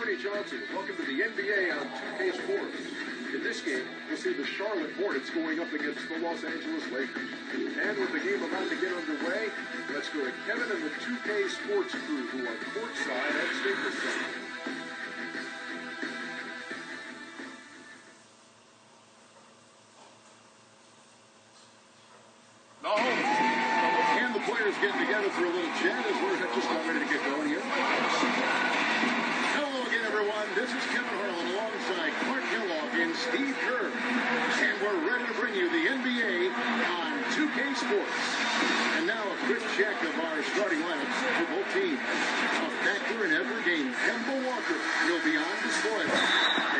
Johnson. Welcome to the NBA on 2K Sports. In this game, we'll see the Charlotte Hornets going up against the Los Angeles Lakers. And with the game about to get underway, let's go to Kevin and the 2K Sports crew who are courtside at Staples Center. And the players getting together for a little chat as we're just about ready to get going here. Hello again, everyone. This is Kevin Harlan alongside Clark Kellogg and Steve Kerr. And we're ready to bring you the NBA on 2K Sports. And now a quick check of our starting lineups for both teams. A factor in every game, Kemba Walker will be on display.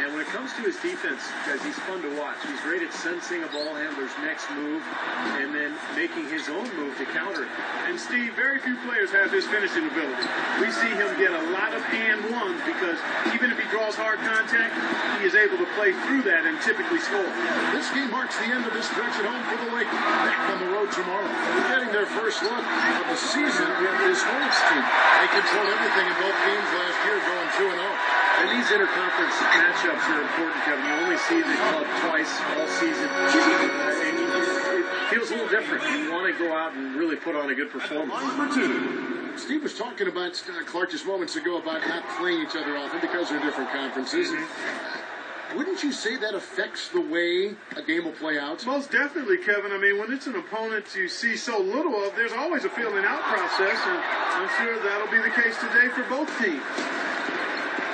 And when it comes to his defense, guys, he's fun to watch. He's great at sensing a ball handler's next move and then making his own move to counter it. And Steve, very few players have his finishing ability. We see him get a lot of and ones because even if he draws hard contact, he is able to play through that and typically score. This game marks the end of this stretch at home for the Lakers. Back on the road tomorrow. They're getting their first look of the season with this Hornets team. They controlled everything in both games last year, going 2-0. And these interconference matchups are important, Kevin. You only see the club twice all season. And it feels a little different. You want to go out and really put on a good performance. Steve was talking about, Clark, just moments ago about not playing each other often because they're different conferences. Wouldn't you say that affects the way a game will play out? Most definitely, Kevin. I mean, when it's an opponent you see so little of, there's always a feeling out process, and I'm sure that'll be the case today for both teams.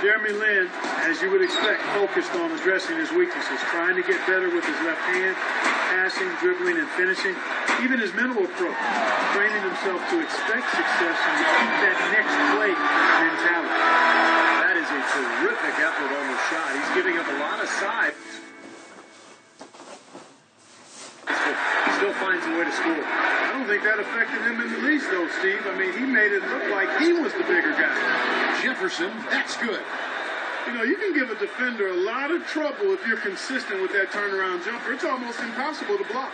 Jeremy Lin, as you would expect, focused on addressing his weaknesses, trying to get better with his left hand, passing, dribbling, and finishing. Even his mental approach, training himself to expect success and to keep that next play mentality. That is a terrific effort on the shot. He's giving up a lot of side. He still finds a way to score. I don't think that affected him in the least, though, Steve. I mean, he made it look like he was the bigger guy. Jefferson, that's good. You know, you can give a defender a lot of trouble if you're consistent with that turnaround jumper. It's almost impossible to block.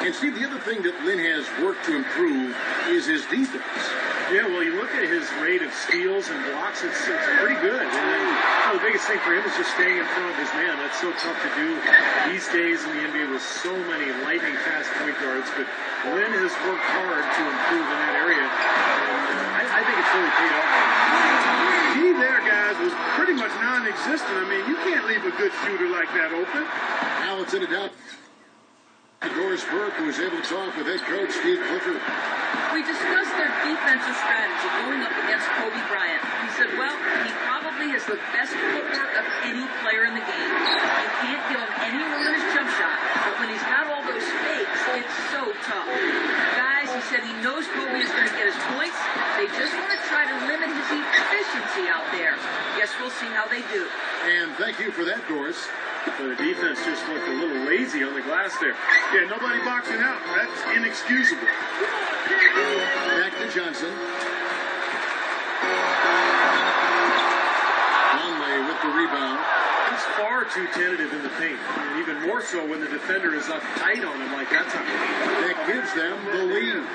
And, Steve, the other thing that Lin has worked to improve is his defense. Yeah, well, you look at his rate of steals and blocks, it's pretty good. And then, the biggest thing for him is just staying in front of his man. That's so tough to do these days in the NBA with so many lightning fast point guards. But Lin has worked hard to improve in that area. And I think it's really paid off. He there, guys, was pretty much non-existent. I mean, you can't leave a good shooter like that open. Now it's in a doubt. Doris Burke, who was able to talk with head coach Steve Clifford. We discussed their defensive strategy going up against Kobe Bryant. He said, well, he probably has the best footwork of any player in the game. You can't give him any room in his jump shot, but when he's got all those fakes, it's so tough. Guys, he said he knows Kobe is going to get his points. They just want to try to limit his efficiency out there. Guess we'll see how they do. And thank you for that, Doris. So the defense just looked a little lazy on the glass there. Yeah, nobody boxing out. That's inexcusable. Back to Johnson. Conley with the rebound. He's far too tentative in the paint. And even more so when the defender is up tight on him like that time. That gives them the lead.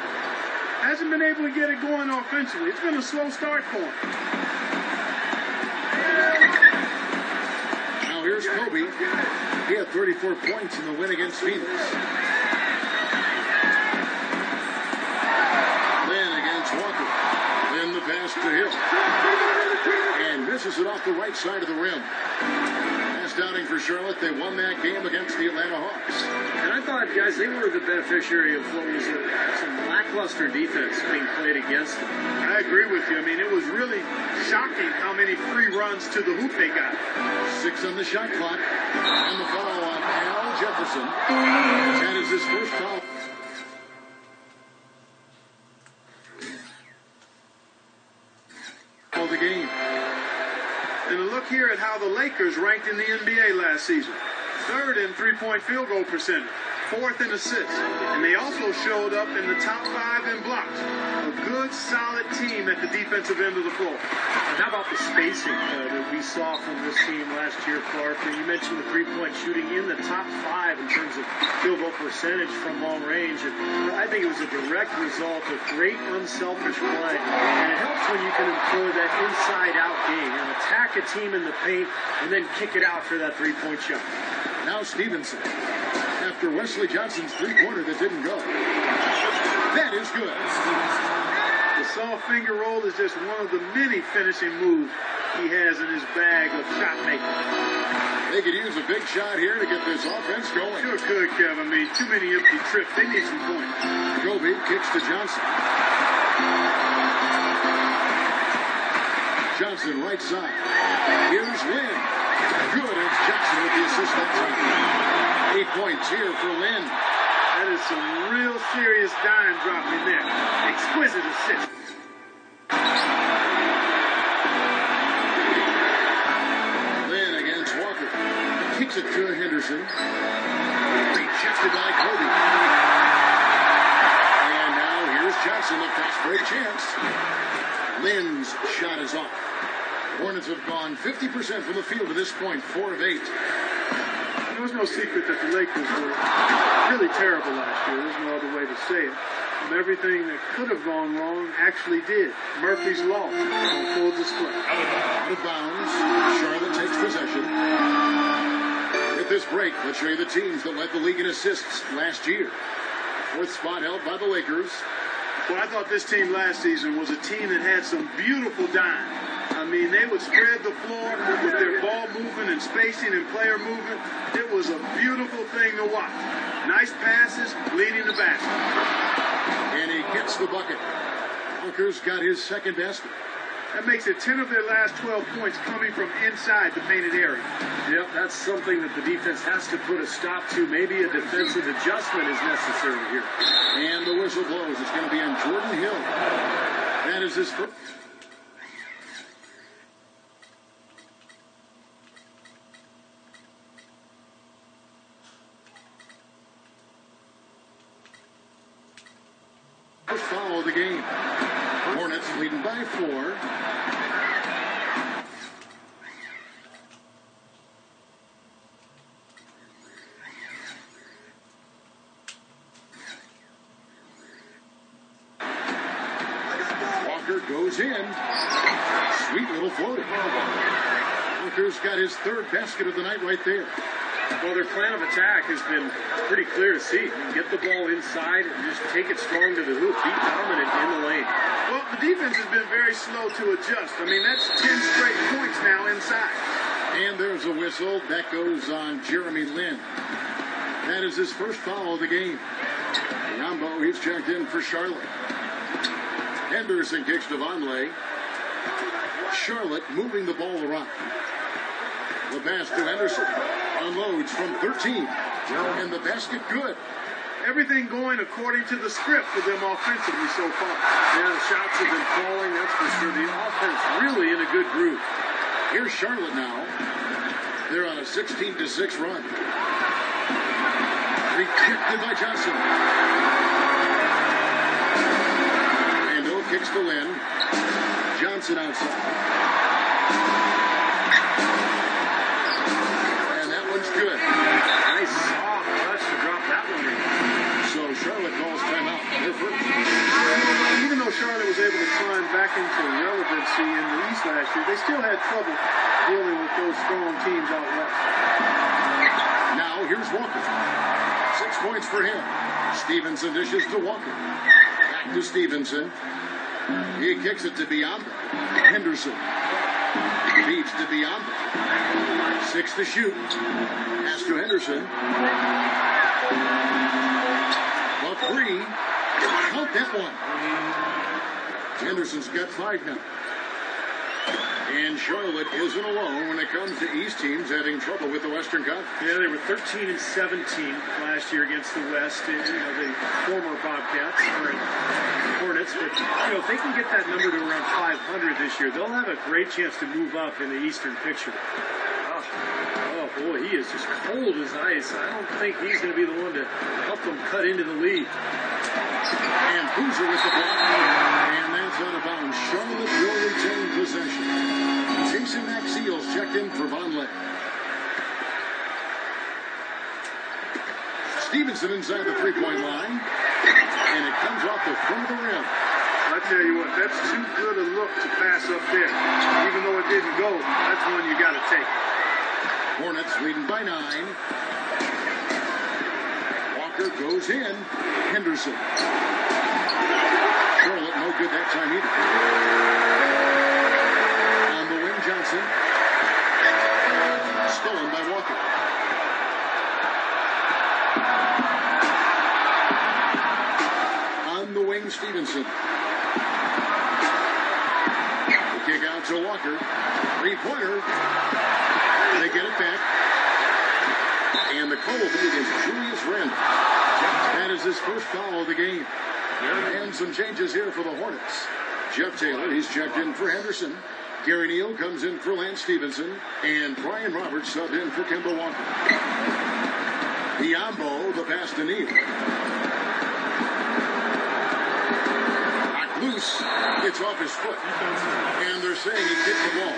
Hasn't been able to get it going offensively. It's been a slow start for him. Here's Kobe. He had 34 points in the win against Phoenix. Then against Walker. Then the pass to Hill. And misses it off the right side of the rim. Last outing for Charlotte. They won that game against the Atlanta Hawks. And I thought, guys, they were the beneficiary of what was some lackluster defense being played against them. I agree with you. I mean, it was really shocking how many free runs to the hoop they got. 6 on the shot clock. And the foul on Al Jefferson. That is his first foul. Of the game. And a look here at how the Lakers ranked in the NBA last season. Third in three-point field goal percentage. 4th in assists. And they also showed up in the top 5 in blocks. A good, solid team at the defensive end of the floor. And how about the spacing that we saw from this team last year, Clark? And you mentioned the three-point shooting in the top 5 in terms of field goal percentage from long range. And I think it was a direct result of great unselfish play. And it helps when you can employ that inside-out game and attack a team in the paint and then kick it out for that three-point shot. Now Stevenson, after Wesley Johnson's three-pointer that didn't go. That is good. The soft finger roll is just one of the many finishing moves he has in his bag of shot making. They could use a big shot here to get this offense going. Sure could, Kevin. I mean, too many empty trips. They need some points. Kobe kicks to Johnson. Johnson right side. Here's Lynn. Good. It's Jackson with the assist that time. 8 points here for Lynn. That is some real serious dime dropping there. Exquisite assist. Lynn against Walker. Kicks it to Henderson. Rejected by Kobe. And now here's Johnson. The fast break chance. Lynn's shot is off. Hornets have gone 50% from the field to this point, 4 of 8. There was no secret that the Lakers were really terrible last year. There's no other way to say it. And everything that could have gone wrong actually did. Murphy's Law on full display. Out of bounds. Charlotte takes possession. At this break, let's show you the teams that led the league in assists last year. 4th spot held by the Lakers. Well, I thought this team last season was a team that had some beautiful dimes. I mean, they would spread the floor with their ball movement and spacing and player movement. It was a beautiful thing to watch. Nice passes, leading the basket. And he gets the bucket. Walker's got his second basket. That makes it 10 of their last 12 points coming from inside the painted area. Yep, that's something that the defense has to put a stop to. Maybe a defensive adjustment is necessary here. And the whistle blows. It's going to be on Jordan Hill. That is his first. Foul of the game. Hornets leading by 4. Walker goes in. Sweet little floater. Walker's got his 3rd basket of the night right there. Well, their plan of attack has been pretty clear to see. Get the ball inside and just take it strong to the hoop. Be dominant in the lane. Well, the defense has been very slow to adjust. I mean, that's 10 straight points now inside. And there's a whistle. That goes on Jeremy Lin. That is his first foul of the game. Rambo, he's checked in for Charlotte. Henderson kicks to Vonleh. Charlotte moving the ball around. The pass to Henderson. Unloads from 13. And the basket good. Everything going according to the script for them offensively so far. Yeah, the shots have been falling, that's for sure. The offense really in a good groove. Here's Charlotte now. They're on a 16-6 run. Rejected by Johnson. Randall kicks to Lynn. Johnson outside. And that one's good. Nice soft touch to drop that one in. So Charlotte calls timeout. They're first. Even though Charlotte was able to climb back into relevancy in the East last year, they still had trouble dealing with those strong teams out west. Now here's Walker. 6 points for him. Stevenson dishes to Walker. Back to Stevenson. He kicks it to Biombo. Henderson. Beats to Biombo. 6 to shoot. Pass to Henderson. Well, 3. Count that one. Henderson's got 5 now. And Charlotte isn't alone when it comes to East teams having trouble with the Western Conference. Yeah, they were 13 and 17 last year against the West. You know, the former Bobcats or Hornets. But you know, if they can get that number to around 500 this year, they'll have a great chance to move up in the Eastern picture. Oh, boy, he is just cold as ice. I don't think he's going to be the one to help them cut into the lead. And Boozer with the block. And that's out of bounds. Charlotte will retain possession. Jason Maxiel's checked in for Vonleh. Stevenson inside the three-point line. And it comes off the front of the rim. I tell you what, that's too good a look to pass up there. Even though it didn't go, that's one you got to take. Hornets leading by 9. Walker goes in. Henderson. Charlotte no good that time either. On the wing, Johnson. Stolen by Walker. On the wing, Stevenson. The kick out to Walker. Three-pointer. They get it back. And the call will be against Julius Randle. That is his first foul of the game. And some changes here for the Hornets. Jeff Taylor, he's checked in for Henderson. Gary Neal comes in for Lance Stevenson. And Brian Roberts subbed in for Kemba Walker. Diambo, the pass to Neal. Knocked loose. It's off his foot. And they're saying he kicked the ball.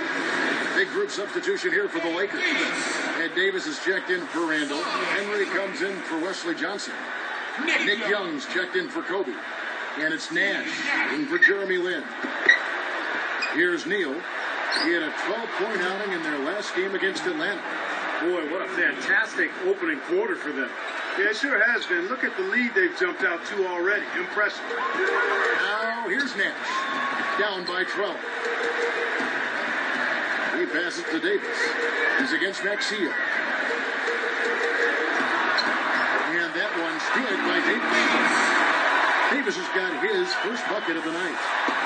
Big group substitution here for the Lakers. Ed Davis is checked in for Randall. Henry comes in for Wesley Johnson. Nick Young's checked in for Kobe. And it's Nash in for Jeremy Lin. Here's Neal. He had a 12-point outing in their last game against Atlanta. Boy, what a fantastic opening quarter for them. Yeah, it sure has been. Look at the lead they've jumped out to already. Impressive. Now, here's Nash. Down by 12. He passes to Davis. He's against Maxiel. And that one's good by Davis. Davis has got his first bucket of the night.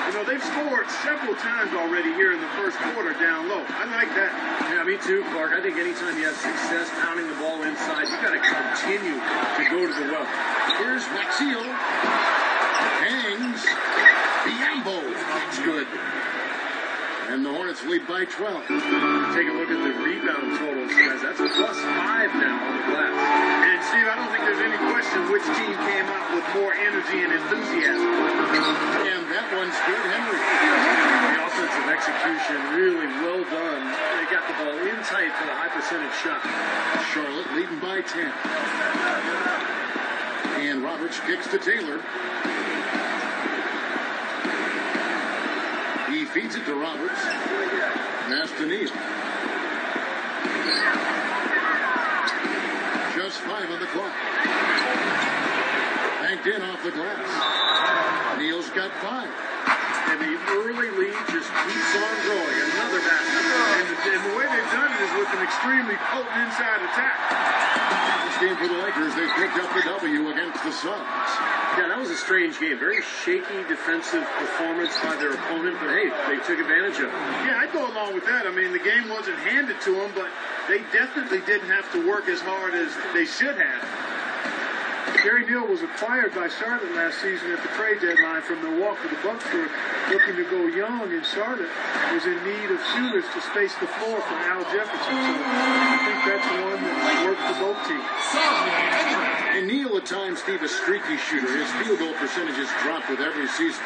You know, they've scored several times already here in the first quarter down low. I like that. Yeah, me too, Clark. I think anytime you have success pounding the ball inside, you got to continue to go to the well. Here's Maxiel. Hangs. Diambo. That's good. And the Hornets lead by 12. Take a look at the rebound totals, guys. That's a +5 now on the glass. And, Steve, I don't think there's any question which team came out with more energy and enthusiasm. And that one's good, Henry. The offensive execution, really well done. They got the ball in tight for the high percentage shot. Charlotte leading by 10. And Roberts kicks to Taylor. He feeds it to Roberts. Pass to Neal. Just 5 on the clock. Banked in off the glass. Neal's got 5. And the early lead just keeps on growing. Another basket. And the way they've done it is with an extremely potent inside attack. This game for the Lakers, they picked up the W against the Suns. Yeah, that was a strange game. Very shaky defensive performance by their opponent, but hey, they took advantage of it. Yeah, I'd go along with that. I mean, the game wasn't handed to them, but they definitely didn't have to work as hard as they should have. Gary Neal was acquired by Charlotte last season at the trade deadline from Milwaukee. The Bucks were looking to go young, and Charlotte was in need of shooters to space the floor for Al Jefferson. So I think that's one that worked for both teams. And Neal at times, Steve, a streaky shooter. His field goal percentages drop with every season.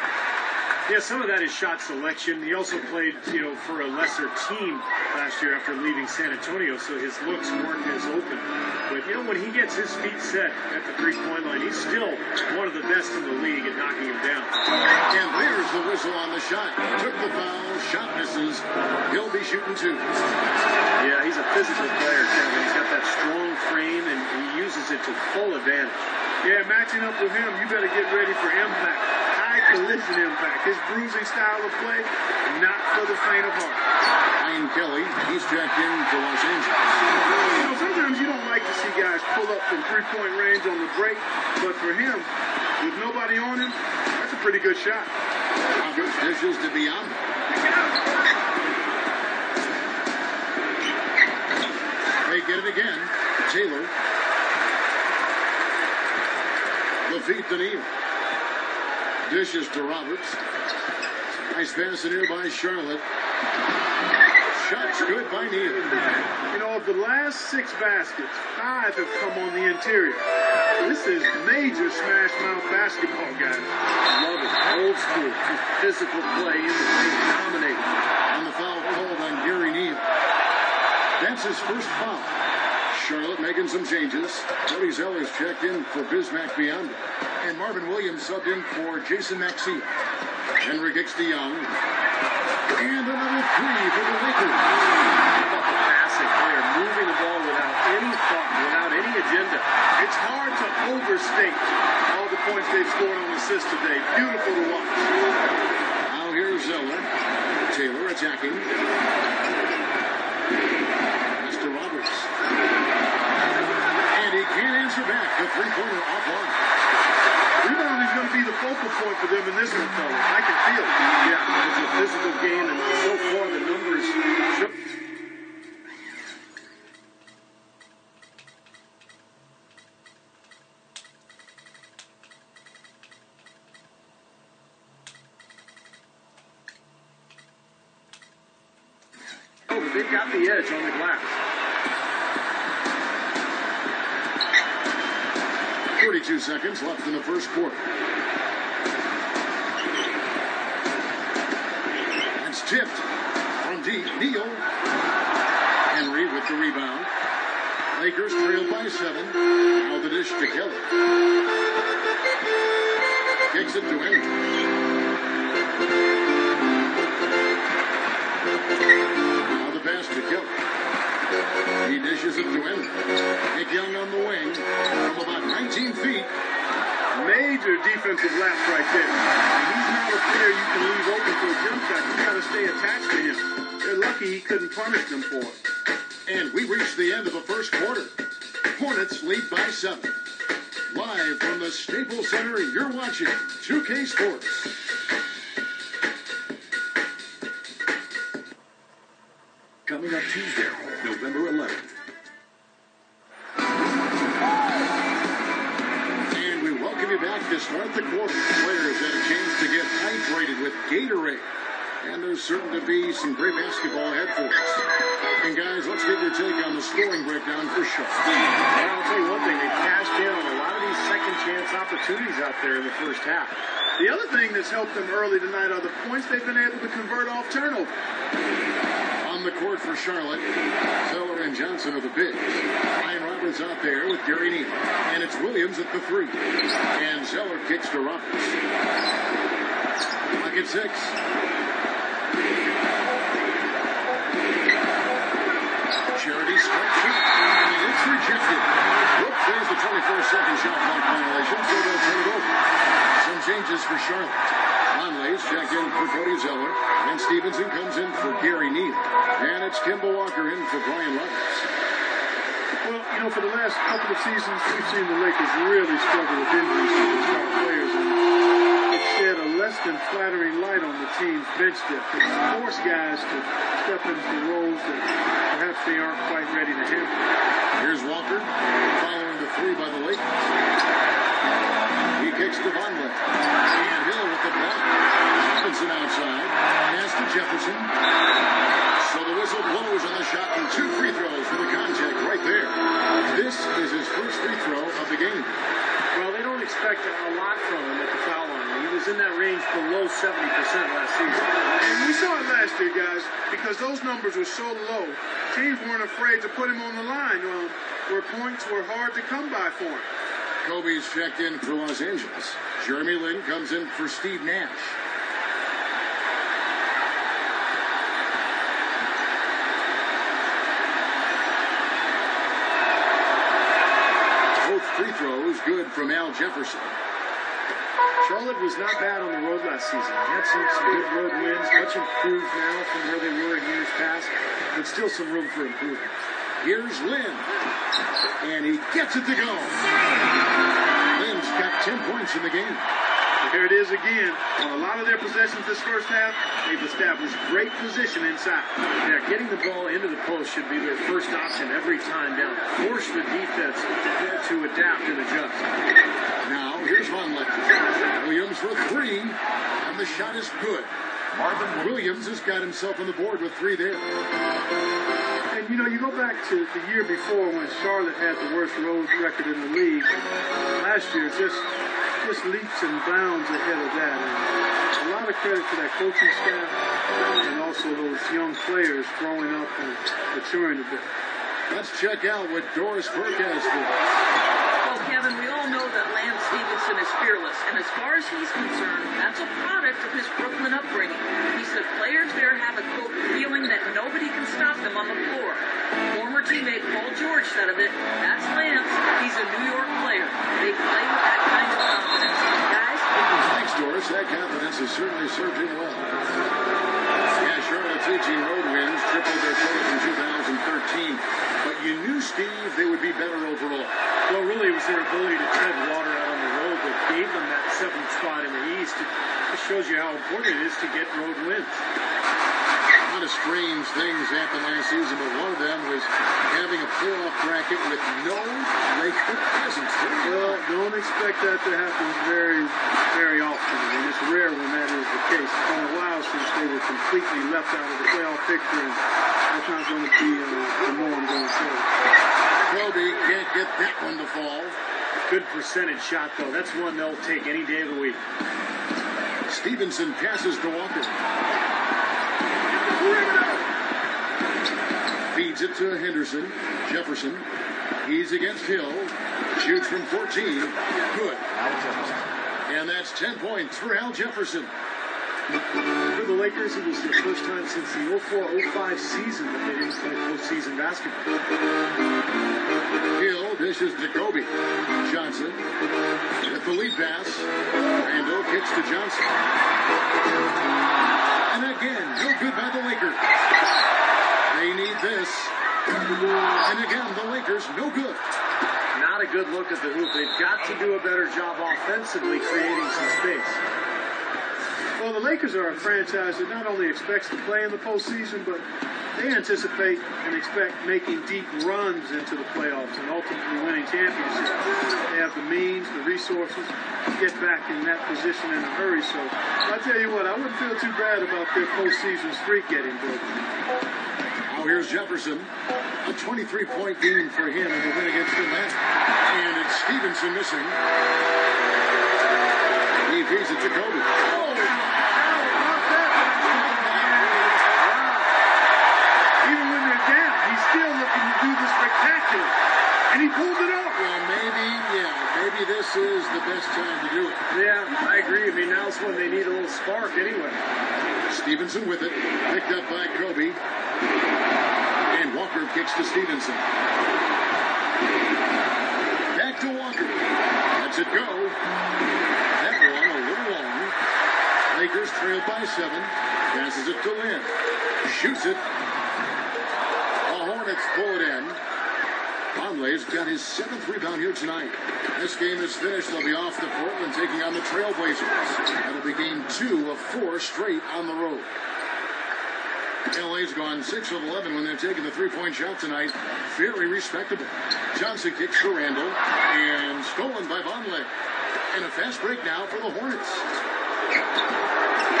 Yeah, some of that is shot selection. He also played, for a lesser team last year after leaving San Antonio, so his looks weren't as open. But, when he gets his feet set at the three-point line, he's still one of the best in the league at knocking him down. And there's the whistle on the shot. Took the foul, shot misses. He'll be shooting 2. Yeah, he's a physical player, Kevin. He's got that strong frame, and he uses it to full advantage. Yeah, matching up with him, you better get ready for impact. High collision impact. His bruising style of play, not for the faint of heart. Ryan Kelly, he's checked in for Los Angeles. Sometimes you don't like to see guys pull up from three-point range on the break, but for him, with nobody on him, that's a pretty good shot. Roberts dishes to Diambo. They get it again. Taylor. The feet to Neal. Dishes to Roberts. Nice pass in here by Charlotte. shot's good by Neal. You know, of the last 6 baskets, 5 have come on the interior. This is major smash mouth basketball, guys. Love it. Old school. Just physical play in the paint. Dominating. And the foul called on Gary Neal. That's his first foul. Charlotte making some changes. Cody Zeller's checked in for Bismack Beyond. And Marvin Williams subbed in for Jason Maxey. Henry kicks to Young. And another 3 for the Lakers. How about the passing player? Moving the ball without any thought, without any agenda. It's hard to overstate all the points they've scored on assists today. Beautiful to watch. Now here's Zeller. Taylor attacking. Mr. Roberts. And he can't answer back. The three-pointer offline. Rebounding is going to be the focal point for them in this one, fellas. I can feel it. Yeah, it's a physical game, and so far the numbers show. Oh, but they've got the edge on the glass. 32 seconds left in the first quarter. It's tipped from deep. Neal. Henry with the rebound. Lakers trail by 7. Now the dish to Kelly. Kicks it to Henry. Now the pass to Kelly. He dishes it to Henry. Nick Young on the wing from about 19 feet. Major defensive lapse right there. And he's not a player you can leave open for a jump shot. You got to stay attached to him. They're lucky he couldn't punish them for it. And we reached the end of the first quarter. Hornets lead by 7. Live from the Staples Center, you're watching 2K Sports. Coming up Tuesday, November 11th. And we welcome you back to start the quarter. Players had a chance to get hydrated with Gatorade. And there's certain to be some great basketball ahead for us. And guys, let's get your take on the scoring breakdown for sure. Well, I'll tell you one thing, they cashed in on a lot of these second chance opportunities out there in the first half. The other thing that's helped them early tonight are the points they've been able to convert off turnover. On the court for Charlotte, Zeller and Johnson are the bigs. Ryan Roberts out there with Gary Neal. And it's Williams at the 3. And Zeller kicks to Roberts. Clock at 6. Charity strike shot. And it's rejected. Whoop, there's the 24-second shot clock violation, so they'll turn it over. Some changes for Charlotte. Conley's checked in for Cody Zeller. And Stevenson comes in for Gary Neal. And it's Kimball Walker in for Brian Roberts. Well, you know, for the last couple of seasons, we've seen the Lakers really struggle with injuries to the star players. And it's shed a less than flattering light on the team's bench depth. It's forced guys to step into roles that perhaps they aren't quite ready to handle. Here's Walker following the 3 by the Lakers. He kicks to Vonleh. And Hill with the block. Stevenson outside. Pass to Jefferson. So the whistle blows on the shot and 2 free throws for the contact right there. This is his first free throw of the game. Well, they don't expect a lot from him at the foul line. He was in that range below 70% last season. And we saw it last year, guys, because those numbers were so low. Teams weren't afraid to put him on the line where points were hard to come by for him. Kobe's checked in for Los Angeles. Jeremy Lin comes in for Steve Nash. Both free throws good from Al Jefferson. Charlotte was not bad on the road last season. They had some good road wins, much improved now from where they were in years past, but still some room for improvement. Here's Lin. And he gets it to go. Lin's got 10 points in the game. Here it is again. On a lot of their possessions this first half, they've established great position inside. Yeah, getting the ball into the post should be their first option every time down. Force the defense to adapt and adjust. Now, here's Vonleh. Williams for 3, and the shot is good. Marvin Williams has got himself on the board with 3 there. And, you go back to the year before when Charlotte had the worst road record in the league. Last year, just leaps and bounds ahead of that. And a lot of credit to that coaching staff and also those young players growing up and maturing a bit. Let's check out what Doris Burke has for us. Well, Kevin, we all know that Lance Stevenson is fearless, and as far as he's concerned, that's a product of his Brooklyn upbringing. He said players there have a, quote, feeling that nobody can stop them on the floor. Former teammate Paul George said of it, that's Lance. He's a New York player. They play with that kind of confidence. Guys? Thanks, Doris. That confidence has certainly served him well. Yeah, Charlotte's 18 road wins tripled their totals in 2013. But you knew, Steve, they would be better overall. Well, really, it was their ability to tread water out on the road that gave them that 7th spot in the East. It shows you how important it is to get road wins. A lot of strange things happened last season, but one of them was having a playoff bracket with no Laker presence. Well, don't expect that to happen very, very often. I mean, it's rare when that is the case. It's been a while since they were completely left out of the playoff picture, and that's not going to be the norm going forward. Kobe can't get that one to fall. Good percentage shot, though. That's one they'll take any day of the week. Stevenson passes to Walker. Feeds it to Henderson. Jefferson. He's against Hill. Shoots from 14. Good. And that's 10 points for Al Jefferson. For the Lakers, it was the first time since the 04-05 season that they didn't play postseason basketball. Hill dishes to Kobe. Johnson with the lead pass. Randall kicks to Johnson. And again, no good by the Lakers. They need this. And again, the Lakers, no good. Not a good look at the hoop. They've got to do a better job offensively creating some space. Well, the Lakers are a franchise that not only expects to play in the postseason, but they anticipate and expect making deep runs into the playoffs and ultimately winning championships. They have the means, the resources to get back in that position in a hurry. So I'll tell you what, I wouldn't feel too bad about their postseason streak getting broken. Now here's Jefferson. A 23-point game for him in the win against Atlanta. And it's Stevenson missing. He feeds it to Kobe. Even when they're down, he's still looking to do the spectacular. And he pulled it off. Well, maybe this is the best time to do it. Yeah, I agree. I mean, now's when they need a little spark anyway. Stevenson with it. Picked up by Kobe. And Walker kicks to Stevenson. Back to Walker. Lets it go. That one a little long. Lakers trail by 7. Passes it to Lynn. Shoots it. The Hornets pull it in. Conley's got his 7th rebound here tonight. This game is finished. They'll be off to Portland taking on the Trailblazers. That'll be game 2 of 4 straight on the road. LA's gone 6 of 11 when they're taking the 3-point shot tonight. Very respectable. Johnson kicks for Randall and stolen by Vonleh. And a fast break now for the Hornets.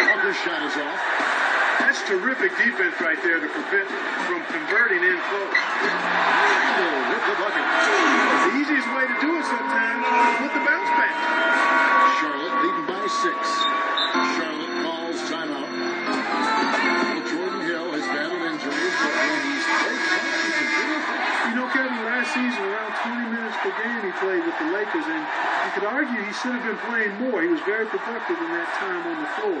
Walker's shot is off. That's terrific defense right there to prevent from converting in close. Randall with the bucket. The easiest way to do it sometimes is with the bounce back. Charlotte leading by 6. Charlotte calls timeout. Jordan Hill has battled injuries, but when he's played tough, he continues. You know, Kevin, last season, around 20 minutes per game he played with the Lakers, and you could argue he should have been playing more. He was very productive in that time on the floor.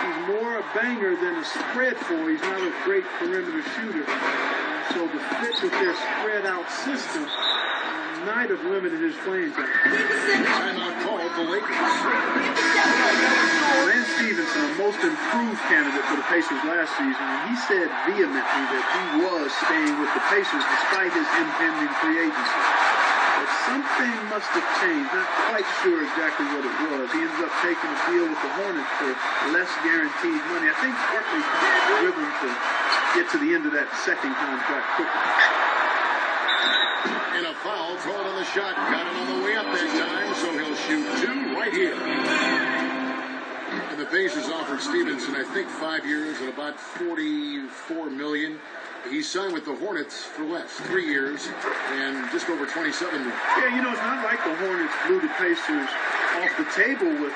He's more a banger than a spread four. He's not a great perimeter shooter. So the fit with their spread out system might have limited his playing time. Timeout called the Lakers. Lance Stevenson, a most improved candidate for the Pacers last season, and he said vehemently that he was staying with the Pacers despite his impending free agency. But something must have changed. Not quite sure exactly what it was. He ended up taking a deal with the Hornets for less guaranteed money. I think partly driven to get to the end of that second contract quickly. And a foul called on the shot. Got him on the way up that time, so he'll shoot 2 right here. And the Pacers offered Stevenson, I think, 5 years and about $44 million. He signed with the Hornets for less, 3 years and just over $27 million. Yeah, you know, it's not like the Hornets blew the Pacers off the table with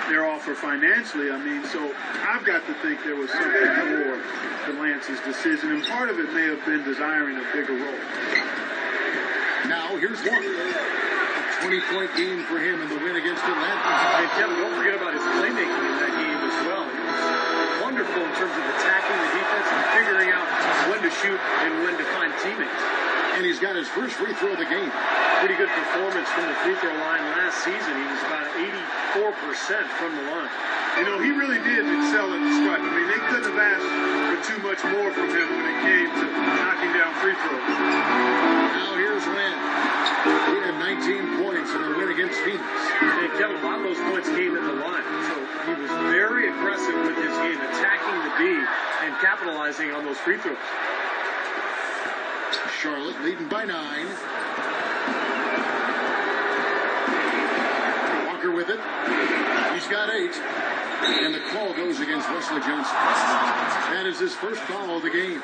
their offer financially. I mean, so I've got to think there was something more to Lance's decision, and part of it may have been desiring a bigger role. Now, here's Walker. A 20-point game for him in the win against Atlanta. And Kevin, don't forget about his playmaking in that game as well. He was wonderful in terms of attacking the defense and figuring out when to shoot and when to find teammates. And he's got his first free throw of the game. Pretty good performance from the free throw line last season. He was about 84% from the line. You know, he really did excel at the stripe. I mean, they couldn't have asked for too much more from him when it came to knocking down free throws. Now here's Lynn. He had 19 points in the win against Phoenix. And Kevin, a lot of those points came at the line. So he was very aggressive with his game, attacking the D and capitalizing on those free throws. Charlotte leading by 9. Walker with it. He's got 8. And the call goes against Wesley Johnson. That is his first foul of the game.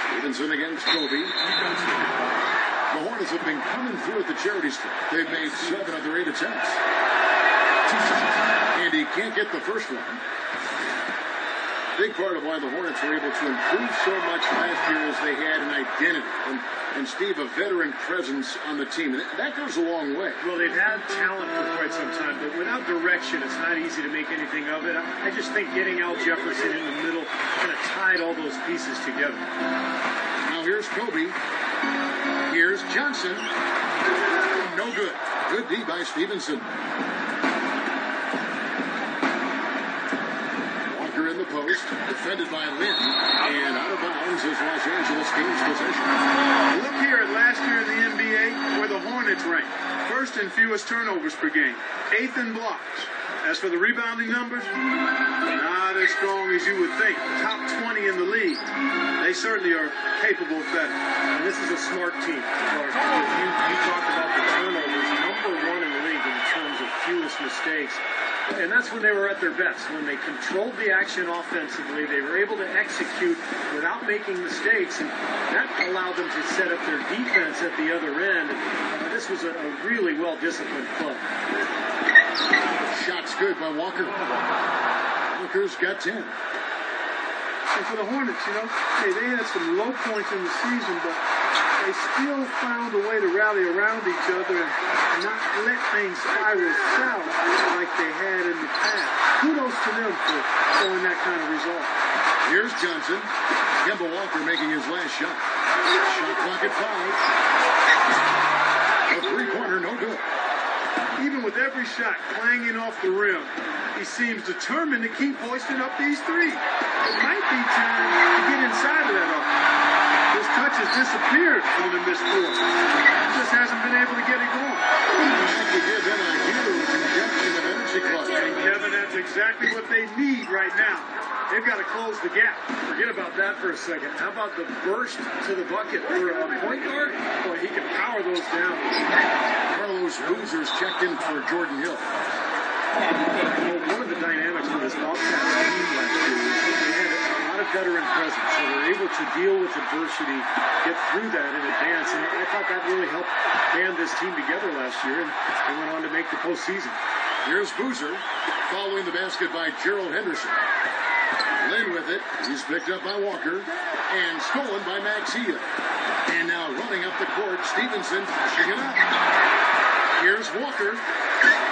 Stevenson against Kobe. The Hornets have been coming through at the charity strip. They've made 7 of their 8 attempts. And he can't get the first one. Big part of why the Hornets were able to improve so much last year is they had an identity. And Steve, a veteran presence on the team. That goes a long way. Well, they've had talent for quite some time, but without direction, it's not easy to make anything of it. I just think getting Al Jefferson in the middle kind of tied all those pieces together. Now here's Kobe. Here's Johnson. No good. Good D by Stevenson. Walker in the post. Defended by Lynn. And out of bounds is Los Angeles Kings possession. Look here at last year in the NBA where the Hornets ranked. First in fewest turnovers per game. 8th in blocks. As for the rebounding numbers, not as strong as you would think. Top 20 in the league. They certainly are capable of better. And this is a smart team, Clark. You talked about the turnovers, number 1 in the league in terms of fewest mistakes. And that's when they were at their best. When they controlled the action offensively, they were able to execute without making mistakes, and that allowed them to set up their defense at the other end. This was a really well-disciplined club. Shot's good by Walker. Walker's got 10. And for the Hornets, you know, they had some low points in the season, but they still found a way to rally around each other and not let things spiral south like they had in the past. Kudos to them for showing that kind of result. Here's Johnson. Kemba Walker making his last shot. Shot clock at 5. A three-pointer, no good. Even with every shot clanging off the rim, he seems determined to keep hoisting up these threes. It might be time to get inside of that offense. His touch has disappeared on the missed four. Just hasn't been able to get it going. That could give them a huge injection of energy clutch. And Kevin, that's exactly what they need right now. They've got to close the gap. Forget about that for a second. How about the burst to the bucket for a point guard? Boy, he can power those down. Carlos Boozer's checked in for Jordan Hill. Well, one of the dynamics for this Bobcat team last year is that they had a lot of veteran presence, so they're able to deal with adversity, get through that in advance, and I thought that really helped band this team together last year, and they went on to make the postseason. Here's Boozer, following the basket by Gerald Henderson. Lynn with it. He's picked up by Walker and stolen by Maxia. And now running up the court, Stevenson pushing it up. Here's Walker.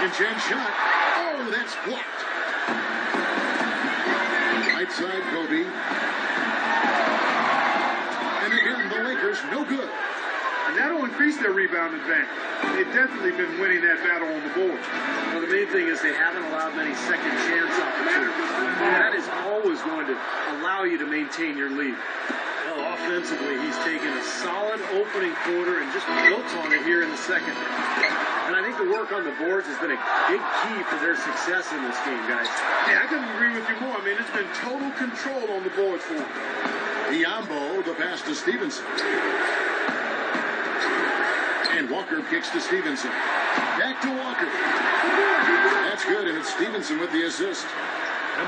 Inchance shot. Oh, that's blocked. Right side, Kobe. And again, the Lakers, no good. And that'll increase their rebound advantage. They've definitely been winning that battle on the board. Well, the main thing is they haven't allowed many second chance opportunities. That is always going to allow you to maintain your lead. Well, offensively, he's taken a solid opening quarter and just built on it here in the second. And I think the work on the boards has been a big key for their success in this game, guys. Yeah, I couldn't agree with you more. I mean, it's been total control on the boards for them. Biombo, the pass to Stevenson. And Walker kicks to Stevenson. Back to Walker. That's good, and it's Stevenson with the assist.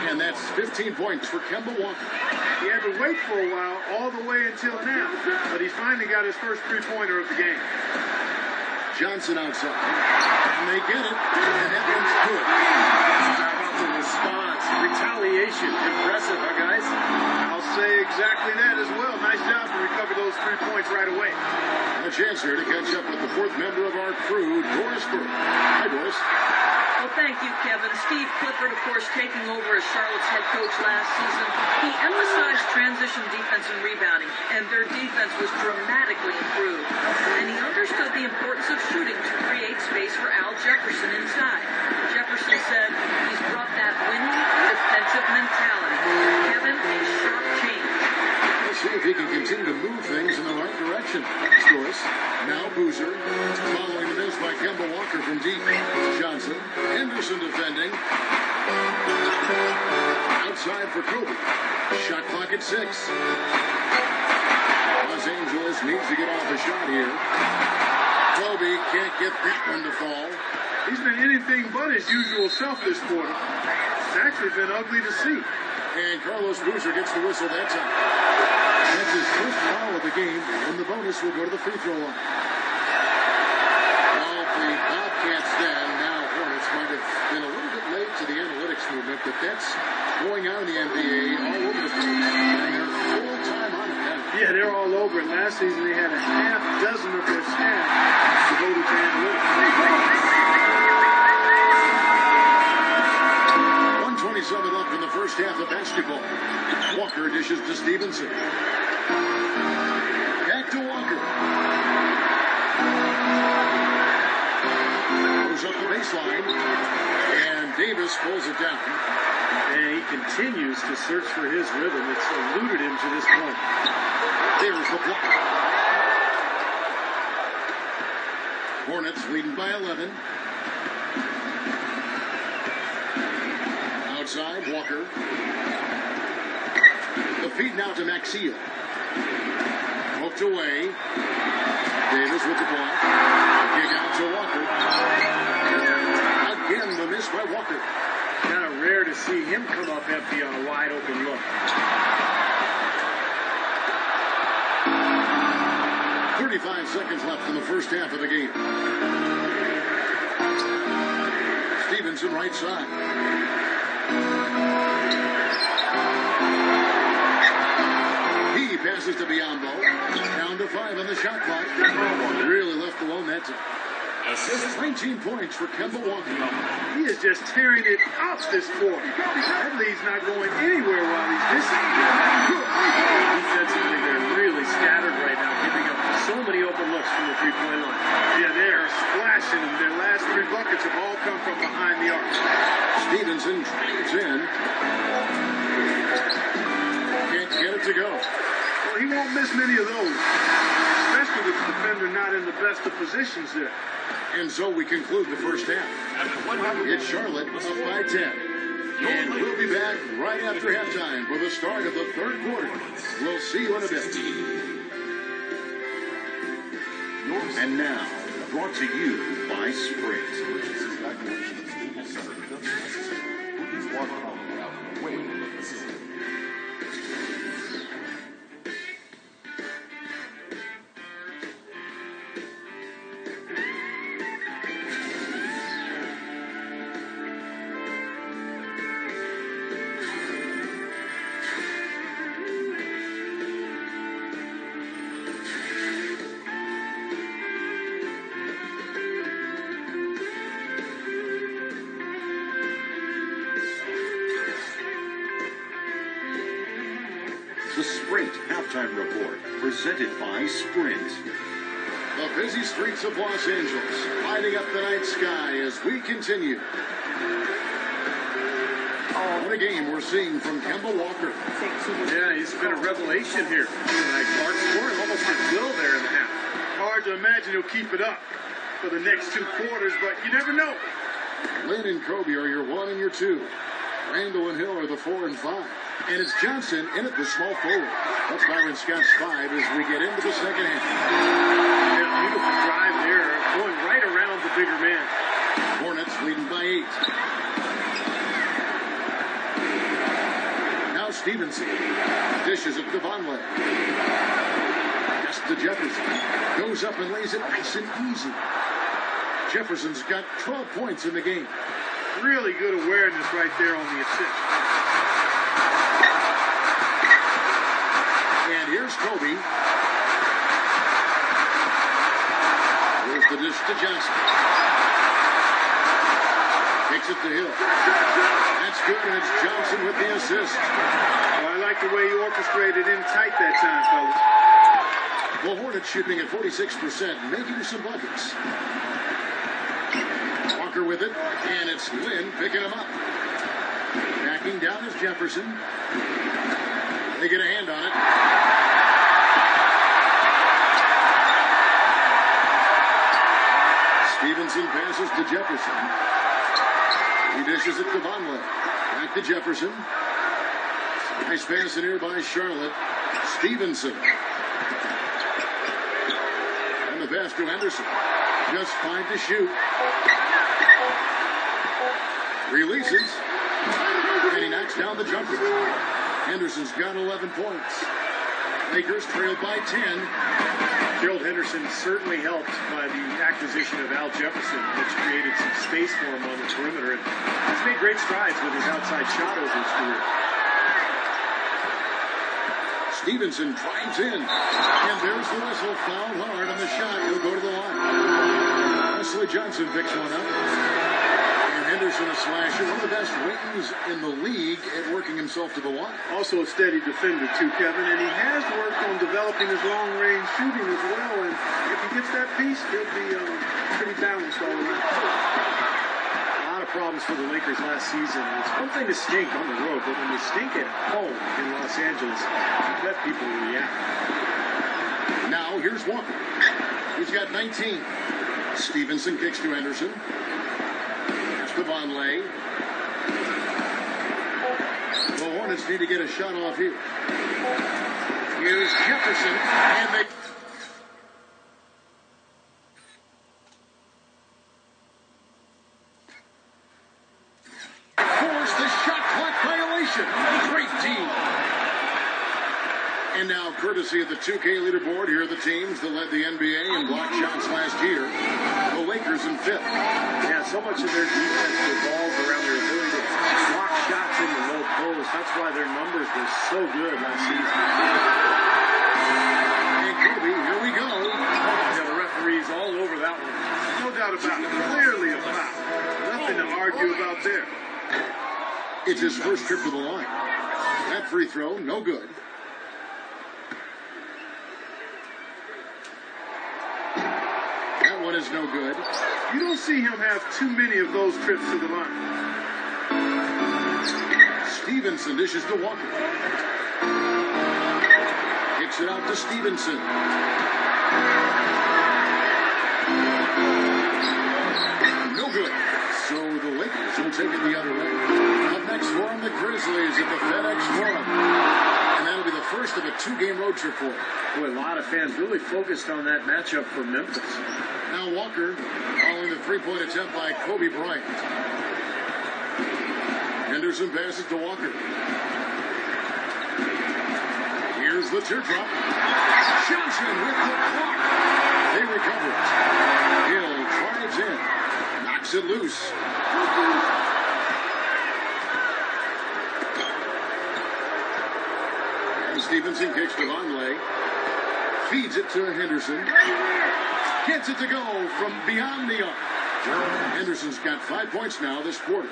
And that's 15 points for Kemba Walker. He had to wait for a while, all the way until now. But he finally got his first three-pointer of the game. Johnson outside. And they get it. And that one's good. How about the response? Retaliation. Impressive, huh, guys? I'll say exactly that as well. Nice job to recover those 3 points right away. And a chance here to catch up with the fourth member of our crew, Doris Burke. Hi, Doris. Well, thank you, Kevin. Steve Clifford, of course, taking over as Charlotte's head coach last season. He emphasized transition defense and rebounding, and their defense was dramatically improved. And he understood the importance of shooting to create space for Al Jefferson inside. Jefferson said he's brought that winning defensive mentality. Kevin, a sharp change. Let's see if he can continue to move things in the right direction. Thanks, Doris. Now Boozer, following the miss by Kemba Walker from deep. Johnson, Henderson defending. Outside for Kobe. Shot clock at 6. Los Angeles needs to get off a shot here. Kobe can't get that one to fall. He's been anything but his usual self this quarter. It's actually been ugly to see. And Carlos Boozer gets the whistle that time. That's his first foul of the game, and the bonus will go to the free throw line. Well, the Bobcats then, now Hornets, might have been a little bit late to the analytics movement, but that's going on in the NBA all over the place. And they're full time on it now. Yeah, they're all over it. Last season they had a half dozen of their staff devoted to analytics. 1:27 left in the first half of basketball. Walker dishes to Stevenson. Back to Walker. Goes up the baseline. And Davis pulls it down. And he continues to search for his rhythm. It's eluded him to this point. There's the block. Hornets leading by 11. Outside, Walker. The feed now to Maxiel. Poked away. Davis with the block. Kick out to Walker. Again, the miss by Walker. Kind of rare to see him come up empty on a wide open look. 35 seconds left in the first half of the game. Stevenson right side. He passes to Biombo. Down to 5 on the shot clock. Really left alone that time. 19 points for Kemba Walker. He is just tearing it up this quarter. That lead's not going anywhere while he's missing. Defensively, they're really scattered right now, giving up so many open looks from the three-point line. Yeah, they are splashing, and their last 3 buckets have all come from behind the arc. Stevenson drives in. Can't get it to go. Well, he won't miss many of those, especially with the defender not in the best of positions there. And so we conclude the first half. It's Charlotte up by 10. And we'll be back right after halftime for the start of the third quarter. We'll see you in a bit. And now, brought to you by Sprint. The Sprint Halftime Report, presented by Sprint. The busy streets of Los Angeles, lighting up the night sky as we continue. What a game we're seeing from Kemba Walker. Yeah, he's been a revelation here tonight. Clark scoring almost at will there in the half. Hard to imagine he'll keep it up for the next 2 quarters, but you never know. Lynn and Kobe are your 1 and your 2. Randall and Hill are the 4 and 5. And it's Johnson in at the small forward. That's Byron Scott's 5 as we get into the second half. Yeah, beautiful drive there, going right around the bigger man. Hornets leading by 8. Now Stevenson dishes it to Vonleh. Just to Jefferson. Goes up and lays it nice and easy. Jefferson's got 12 points in the game. Really good awareness right there on the assist. And here's Kobe. Here's the dish to Johnson. Takes it to Hill. That's good, and it's Johnson with the assist. Well, I like the way he orchestrated in tight that time, fellas. The Hornets shooting at 46%, making some buckets. Walker with it, and it's Lynn picking him up. Backing down is Jefferson. They get a hand on it. Stevenson passes to Jefferson. He dishes it to Vonleh. Back to Jefferson. Nice pass in here by Charlotte. Stevenson. And the pass to Henderson. Just 5 to shoot. Releases. And he knocks down the jumper. Henderson's got 11 points. Lakers trailed by 10. Gerald Henderson certainly helped by the acquisition of Al Jefferson, which created some space for him on the perimeter. And he's made great strides with his outside shot over his career. Stevenson drives in. And there's the whistle. Fouled hard on the shot. He'll go to the line. Wesley Johnson picks one up. And Henderson a slasher. One of the best wings in the league at working himself to the line. Also a steady defender, too, Kevin. And he has worked on developing his long-range shooting as well. And if he gets that piece, he'll be pretty balanced all around. A lot of problems for the Lakers last season. It's one thing to stink on the road, but when you stink at home in Los Angeles, I bet people react. Now here's Walker. He's got 19. Stevenson kicks to Henderson. That's to Vonleh. The Hornets need to get a shot off here. Here's Jefferson, and they... force the shot clock violation. Great team. And now, courtesy of the 2K leaderboard, here are the teams that led the NBA in block shots last year. The Lakers in 5th. Yeah, so much of their defense revolved around their ability to block shots in the low post. That's why their numbers were so good last season. And Kobe, here we go. Yeah, the referees all over that one. No doubt about it. Clearly a foul. Nothing to argue about there. It's his first trip to the line. That free throw, no good. That one is no good. You don't see him have too many of those trips to the line. Stevenson dishes to Walker. Kicks it out to Stevenson. No good. So the Lakers will take it the other way. Up next for them, the Grizzlies at the FedEx Forum. And that'll be the first of a 2-game road trip for them. Boy, a lot of fans really focused on that matchup for Memphis. Now Walker following the three-point attempt by Kobe Bryant. Henderson passes to Walker. Here's the teardrop. Johnson with the block. They recover it. Hill drives in. Knocks it loose. And Stevenson kicks to Vonleh. Feeds it to Henderson. Gets it to go from beyond the arc. Henderson's got 5 points now this quarter.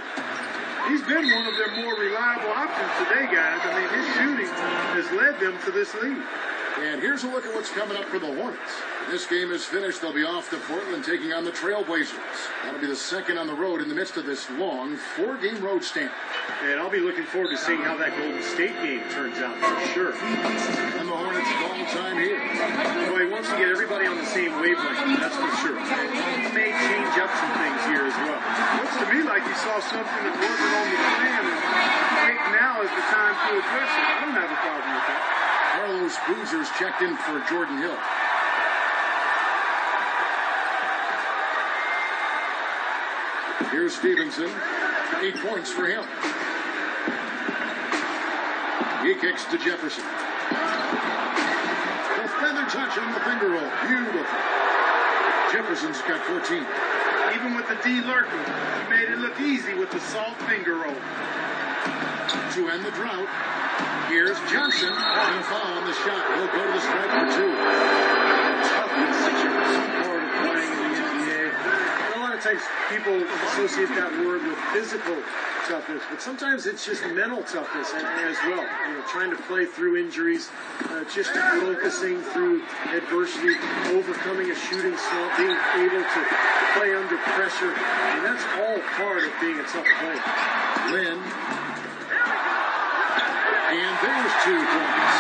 He's been one of their more reliable options today, guys. I mean, his shooting has led them to this lead. And here's a look at what's coming up for the Hornets. This game is finished. They'll be off to Portland taking on the Trailblazers. That'll be the second on the road in the midst of this long 4-game road stand. And I'll be looking forward to seeing how that Golden State game turns out for sure. And the Hornets all time here. Boy, he wants to get everybody on the same wavelength, that's for sure. He may change up some things here as well. Looks to me like he saw something that wasn't on the plan, and I think now is the time to address it. I don't have a problem with that. Carlos Boozer's checked in for Jordan Hill. Here's Stevenson. 8 points for him. He kicks to Jefferson. The feather touch on the finger roll. Beautiful. Jefferson's got 14. Even with the D lurking, he made it look easy with the soft finger roll. To end the drought, here's Johnson. And a foul on the shot. He'll go to the stripe for 2. Toughness is such a part of playing in the NBA. A lot of times people associate that word with physical toughness, but sometimes it's just mental toughness as well. You know, trying to play through injuries, just focusing through adversity, overcoming a shooting slump, being able to play under pressure. And that's all part of being a tough player. Lynn. And there's 2 points.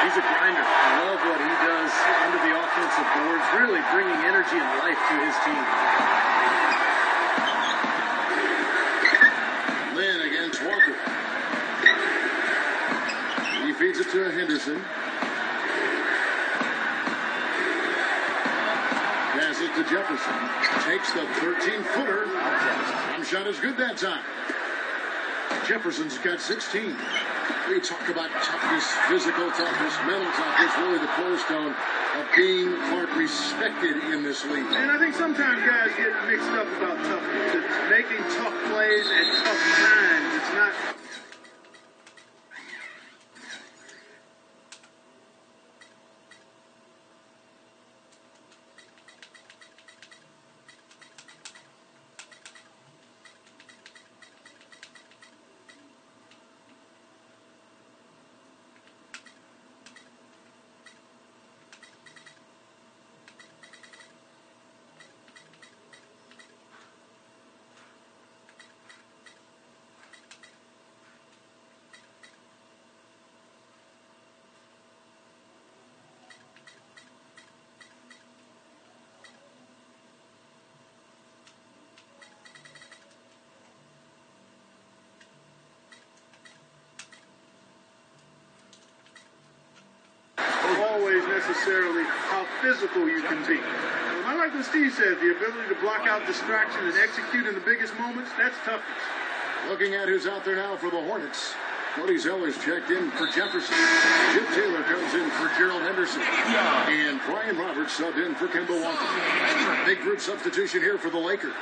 He's a grinder. I love what he does under the offensive boards, really bringing energy and life to his team. Lynn against Walker. He feeds it to Henderson. Pass it to Jefferson. Takes the 13-footer. Shot is good that time. Jefferson's got 16. We talk about toughness, physical toughness, mental toughness, really the cornerstone of being, Clark, respected in this league. And I think sometimes guys get mixed up about toughness. It's making tough plays at tough times. It's not... always necessarily how physical you can be. I like what Steve said, the ability to block out distraction and execute in the biggest moments, that's toughness. Looking at who's out there now for the Hornets. Cody Zeller's checked in for Jefferson. Chip Taylor comes in for Gerald Henderson. And Brian Roberts subbed in for Kemba Walker. Big group substitution here for the Lakers.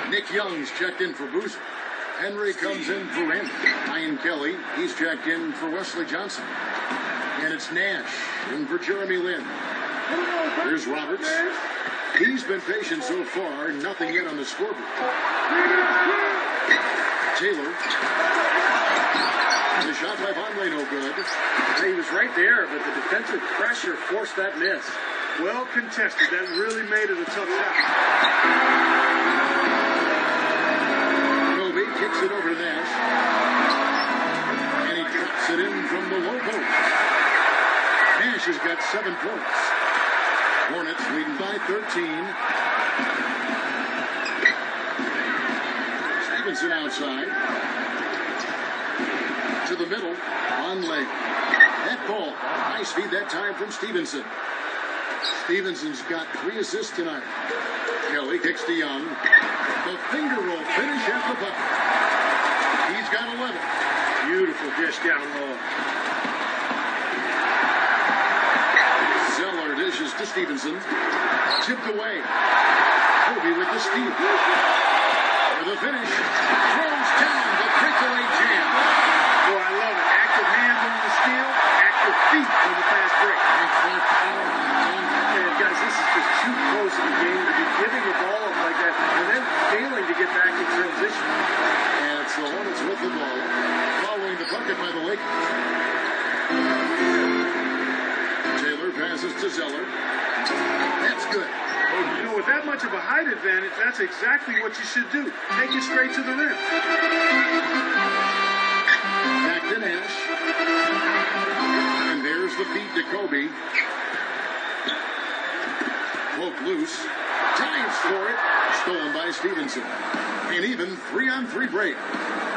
Nick Young's checked in for Boozer. Henry comes in for Randy. Ian Kelly, he's checked in for Wesley Johnson. And it's Nash in for Jeremy Lin. Here's Roberts. He's been patient so far. Nothing yet on the scoreboard. Taylor. The shot by Vonleh no good. He was right there, but the defensive pressure forced that miss. Well contested. That really made it a tough shot. Kobe kicks it over to Nash. And he drops it in from the low post. Nash has got 7 points. Hornets leading by 13. Stevenson outside. To the middle. On leg. That ball. High speed that time from Stevenson. Stevenson's got 3 assists tonight. Kelly kicks to Young. The finger roll finish at the bucket. He's got 11. Beautiful dish down low. Zeller dishes to Stevenson. Tipped away. Kobe with the steal. For the finish. Throws down the breakaway jam. Boy, I love it. Active hands on the steal, active feet on the fast break. And guys, this is just too close in the game to be giving the ball up like that and then failing to get back in transition. And it's the Hornets with the ball. Following the bucket by the Lakers. Taylor passes to Zeller. That's good. You know, with that much of a height advantage, that's exactly what you should do. Take it straight to the rim. Back to Nash. And there's the feed to Kobe. Poke loose. Dives for it. Stolen by Stevenson. An even 3-on-3 break.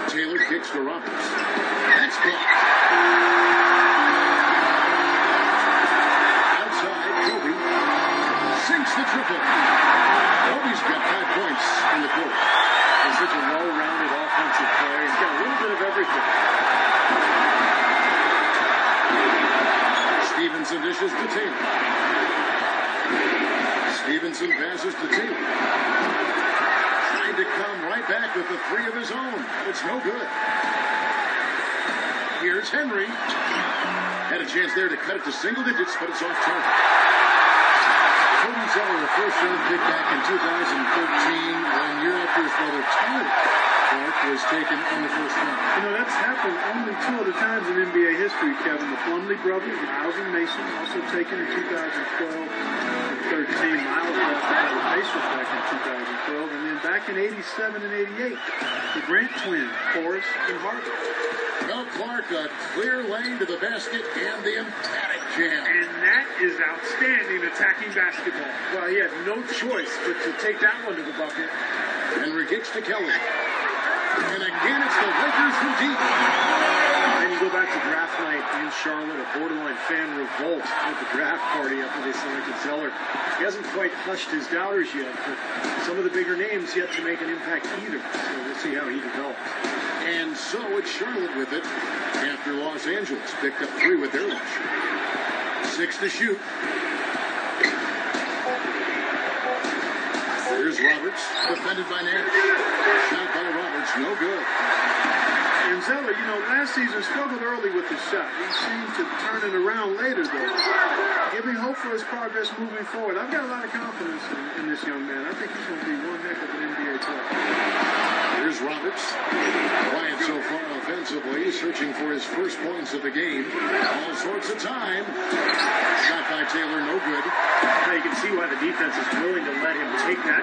Taylor kicks to Roberts. That's blocked. Outside, Kobe sinks the triple. Kobe's got 5 points in the quarter. He's such a well-rounded offensive player. He's got a little bit of everything. Stevenson dishes to Taylor. Stevenson passes to Taylor. Trying to come right back with the 3 of his own, but it's no good. Here's Henry. Had a chance there to cut it to single digits, but it's off target. Cody Zeller, a first-round pick back in 2013 when year after his brother Tyler Clark was taken in the first round. You know, that's happened only 2 other times in NBA history, Kevin. The Plumlee brothers, Miles and Mason, also taken in 2012 and 13. Miles drafted by the Pacers back in 2012. And then back in 87 and 88, the Grant twins, Forrest and Harvey. Well, Clark, a clear lane to the basket and the emphatic jam. And that is outstanding attacking basketball. Well, he had no choice but to take that one to the bucket. Henry kicks to Kelly. And again, it's the Lakers from deep. Then you go back to draft night in Charlotte, a borderline fan revolt at the draft party after they selected Zeller. He hasn't quite hushed his doubters yet, but some of the bigger names yet to make an impact either. So we'll see how he develops. And so it's Charlotte with it after Los Angeles picked up 3 with their lunch. 6 to shoot. Here's Roberts, defended by Nash. Shot by Roberts, no good. And Zeller, you know, last season struggled early with his shot. He seemed to turn it around later, though. Giving hope for his progress moving forward. I've got a lot of confidence in this young man. I think he's going to be one heck of an NBA player. Here's Roberts. Quiet so far offensively, searching for his first points of the game. All sorts of time. Shot by Taylor, no good. Now you can see why the defense is willing to let him take that.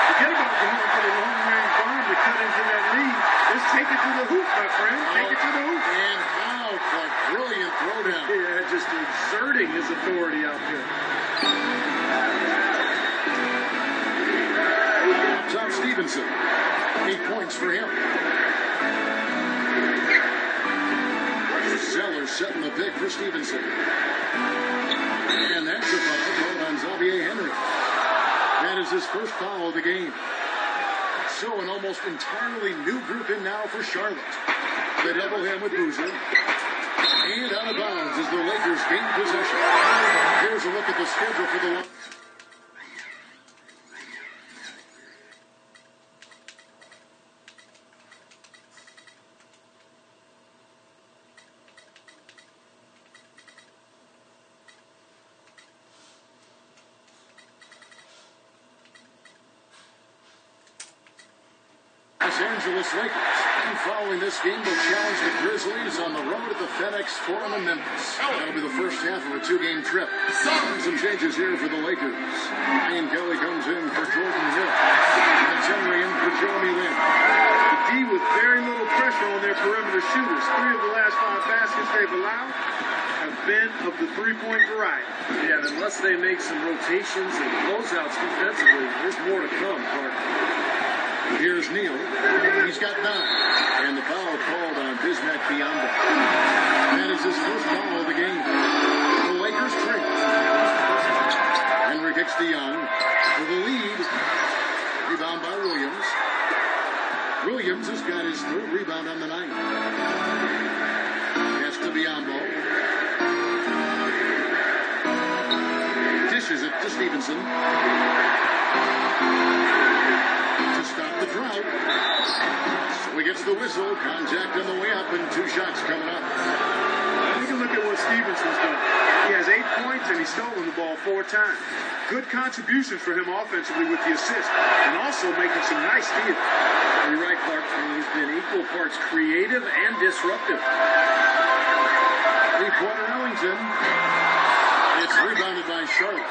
Forget about going for the long-range bomb to cut into that lead. Just take it to the hoop, my friend. Take it to the hoop. And how a brilliant throwdown. Yeah, just exerting his authority out there. Top Stevenson. 8 points for him. Zeller setting the pick for Stevenson. And that's a foul called on Xavier Henry. That is his first foul of the game. So an almost entirely new group in now for Charlotte. They double him with Boozer. And out of bounds as the Lakers gain possession. Here's a look at the schedule for the Los Angeles Lakers. And following this game, will challenge the Grizzlies on the road at the FedEx Forum in Memphis. That'll be the first half of a 2-game trip. Some changes here for the Lakers. Ian Kelly comes in for Jordan Hill. That's Henry in for Jeremy Lin. The D with very little pressure on their perimeter shooters. 3 of the last 5 baskets they've allowed have been of the 3-point variety. Yeah, and unless they make some rotations and closeouts defensively, there's more to come, Clark. Here's Neal. He's got 9. And the foul called on Bismack Biyombo. That is his first foul of the game. The Lakers trail. Henry kicks to Young for the lead. Rebound by Williams. Williams has got his 3rd rebound on the night. Pass to Biyombo. Dishes it to Stevenson. Stop the drought. So he gets the whistle. Contact on the way up and 2 shots coming up. Take a look at what Stevenson's done. He has 8 points and he's stolen the ball 4 times. Good contributions for him offensively with the assist and also making some nice steals. You're right, Clark. He's been equal parts creative and disruptive. 3-pointer Ellington. It's rebounded by Charlotte.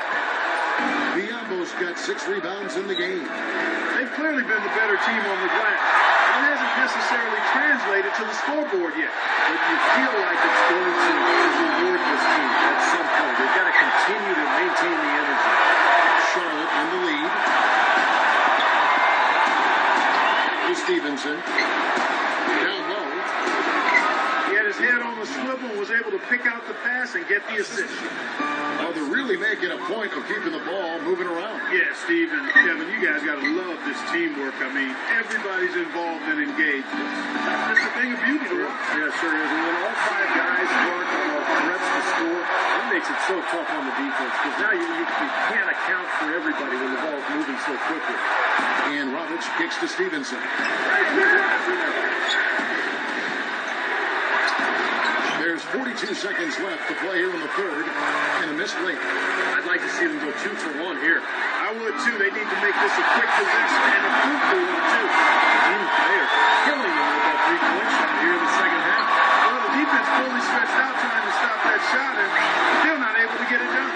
Biyombo's got 6 rebounds in the game. They've clearly been the better team on the glass. It hasn't necessarily translated to the scoreboard yet. But you feel like it's going to reward this team at some point. They've got to continue to maintain the energy. Charlotte in the lead. pass and get the assist. Well, they're really making a point of keeping the ball moving around. Yeah, Steve and Kevin, you guys got to love this teamwork. I mean, everybody's involved and engaged. That's a thing of beauty to watch. Yeah, sure is. And when all five guys work threats to score, that makes it so tough on the defense because now you can't account for everybody when the ball's moving so quickly. And Roberts kicks to Stevenson. There's 42 seconds left to play here in the third, and a missed late. I'd like to see them go 2 for 1 here. I would too. They need to make this a quick possession and a fruitful one too. They are killing them with that 3-point shot here in the second half. Well, the defense fully stretched out trying to stop that shot and still not able to get it done.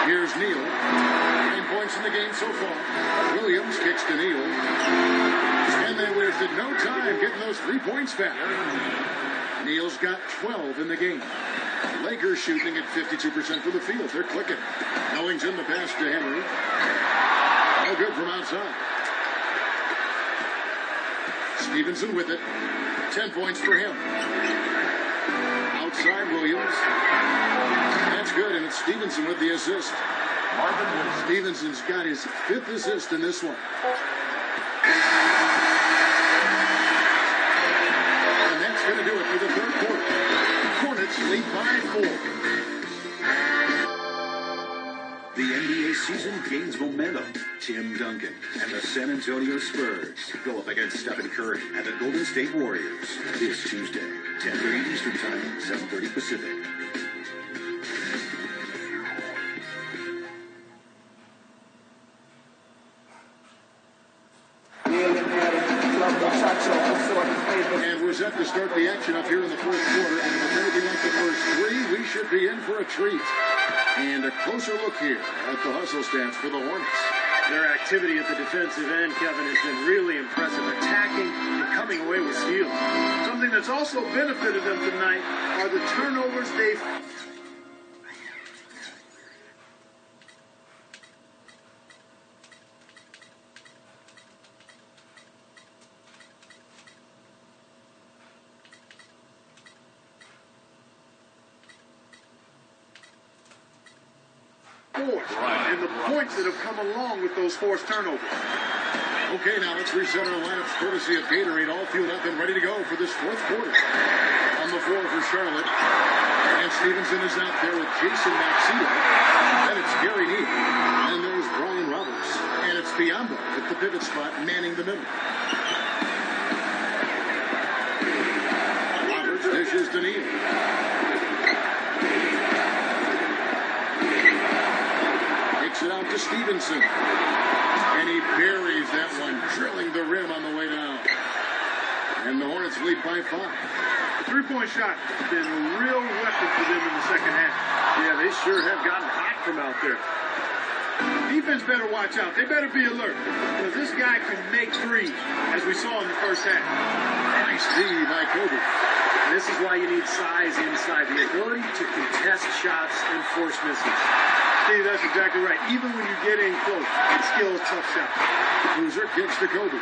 Here's Neal. 9 points in the game so far. Williams kicks to Neal. And they wasted no time getting those 3 points back. Neal's got 12 in the game. Lakers shooting at 52% for the field. They're clicking. Ellington the pass to Henry. No good from outside. Stevenson with it. 10 points for him. Outside Williams. That's good, and it's Stevenson with the assist. Stevenson's got his 5th assist in this one. And that's going to do it for the third quarter. Hornets lead by 4. The NBA season gains momentum. Tim Duncan and the San Antonio Spurs go up against Stephen Curry and the Golden State Warriors this Tuesday, 10:30 Eastern Time, 7:30 Pacific. And we're set to start the action up here in the fourth quarter. And if it's anything like the first 3, we should be in for a treat. And a closer look here at the hustle stats for the Hornets. Their activity at the defensive end, Kevin, has been really impressive. Attacking and coming away with steals. Something that's also benefited them tonight are the turnovers they've... and the points that have come along with those forced turnovers. Okay, now let's reset our lineups courtesy of Gatorade, all fueled up and ready to go for this fourth quarter. On the floor for Charlotte. And Stevenson is out there with Jason Maxino. And it's Gary Neal. And there's Brian Roberts. And it's Biombo at the pivot spot, manning the middle. Roberts dishes to Neal. It out to Stevenson. And he buries that one, drilling the rim on the way down. And the Hornets lead by 5. The three-point shot has been a real weapon for them in the second half. Yeah, they sure have gotten hot from out there. Defense better watch out. They better be alert. Because this guy can make threes, as we saw in the first half. Nice D by Kobe. This is why you need size inside. The ability to contest shots and force misses. Steve, that's exactly right. Even when you get in close, it's still a tough shot. Cruiser kicks to Kobe.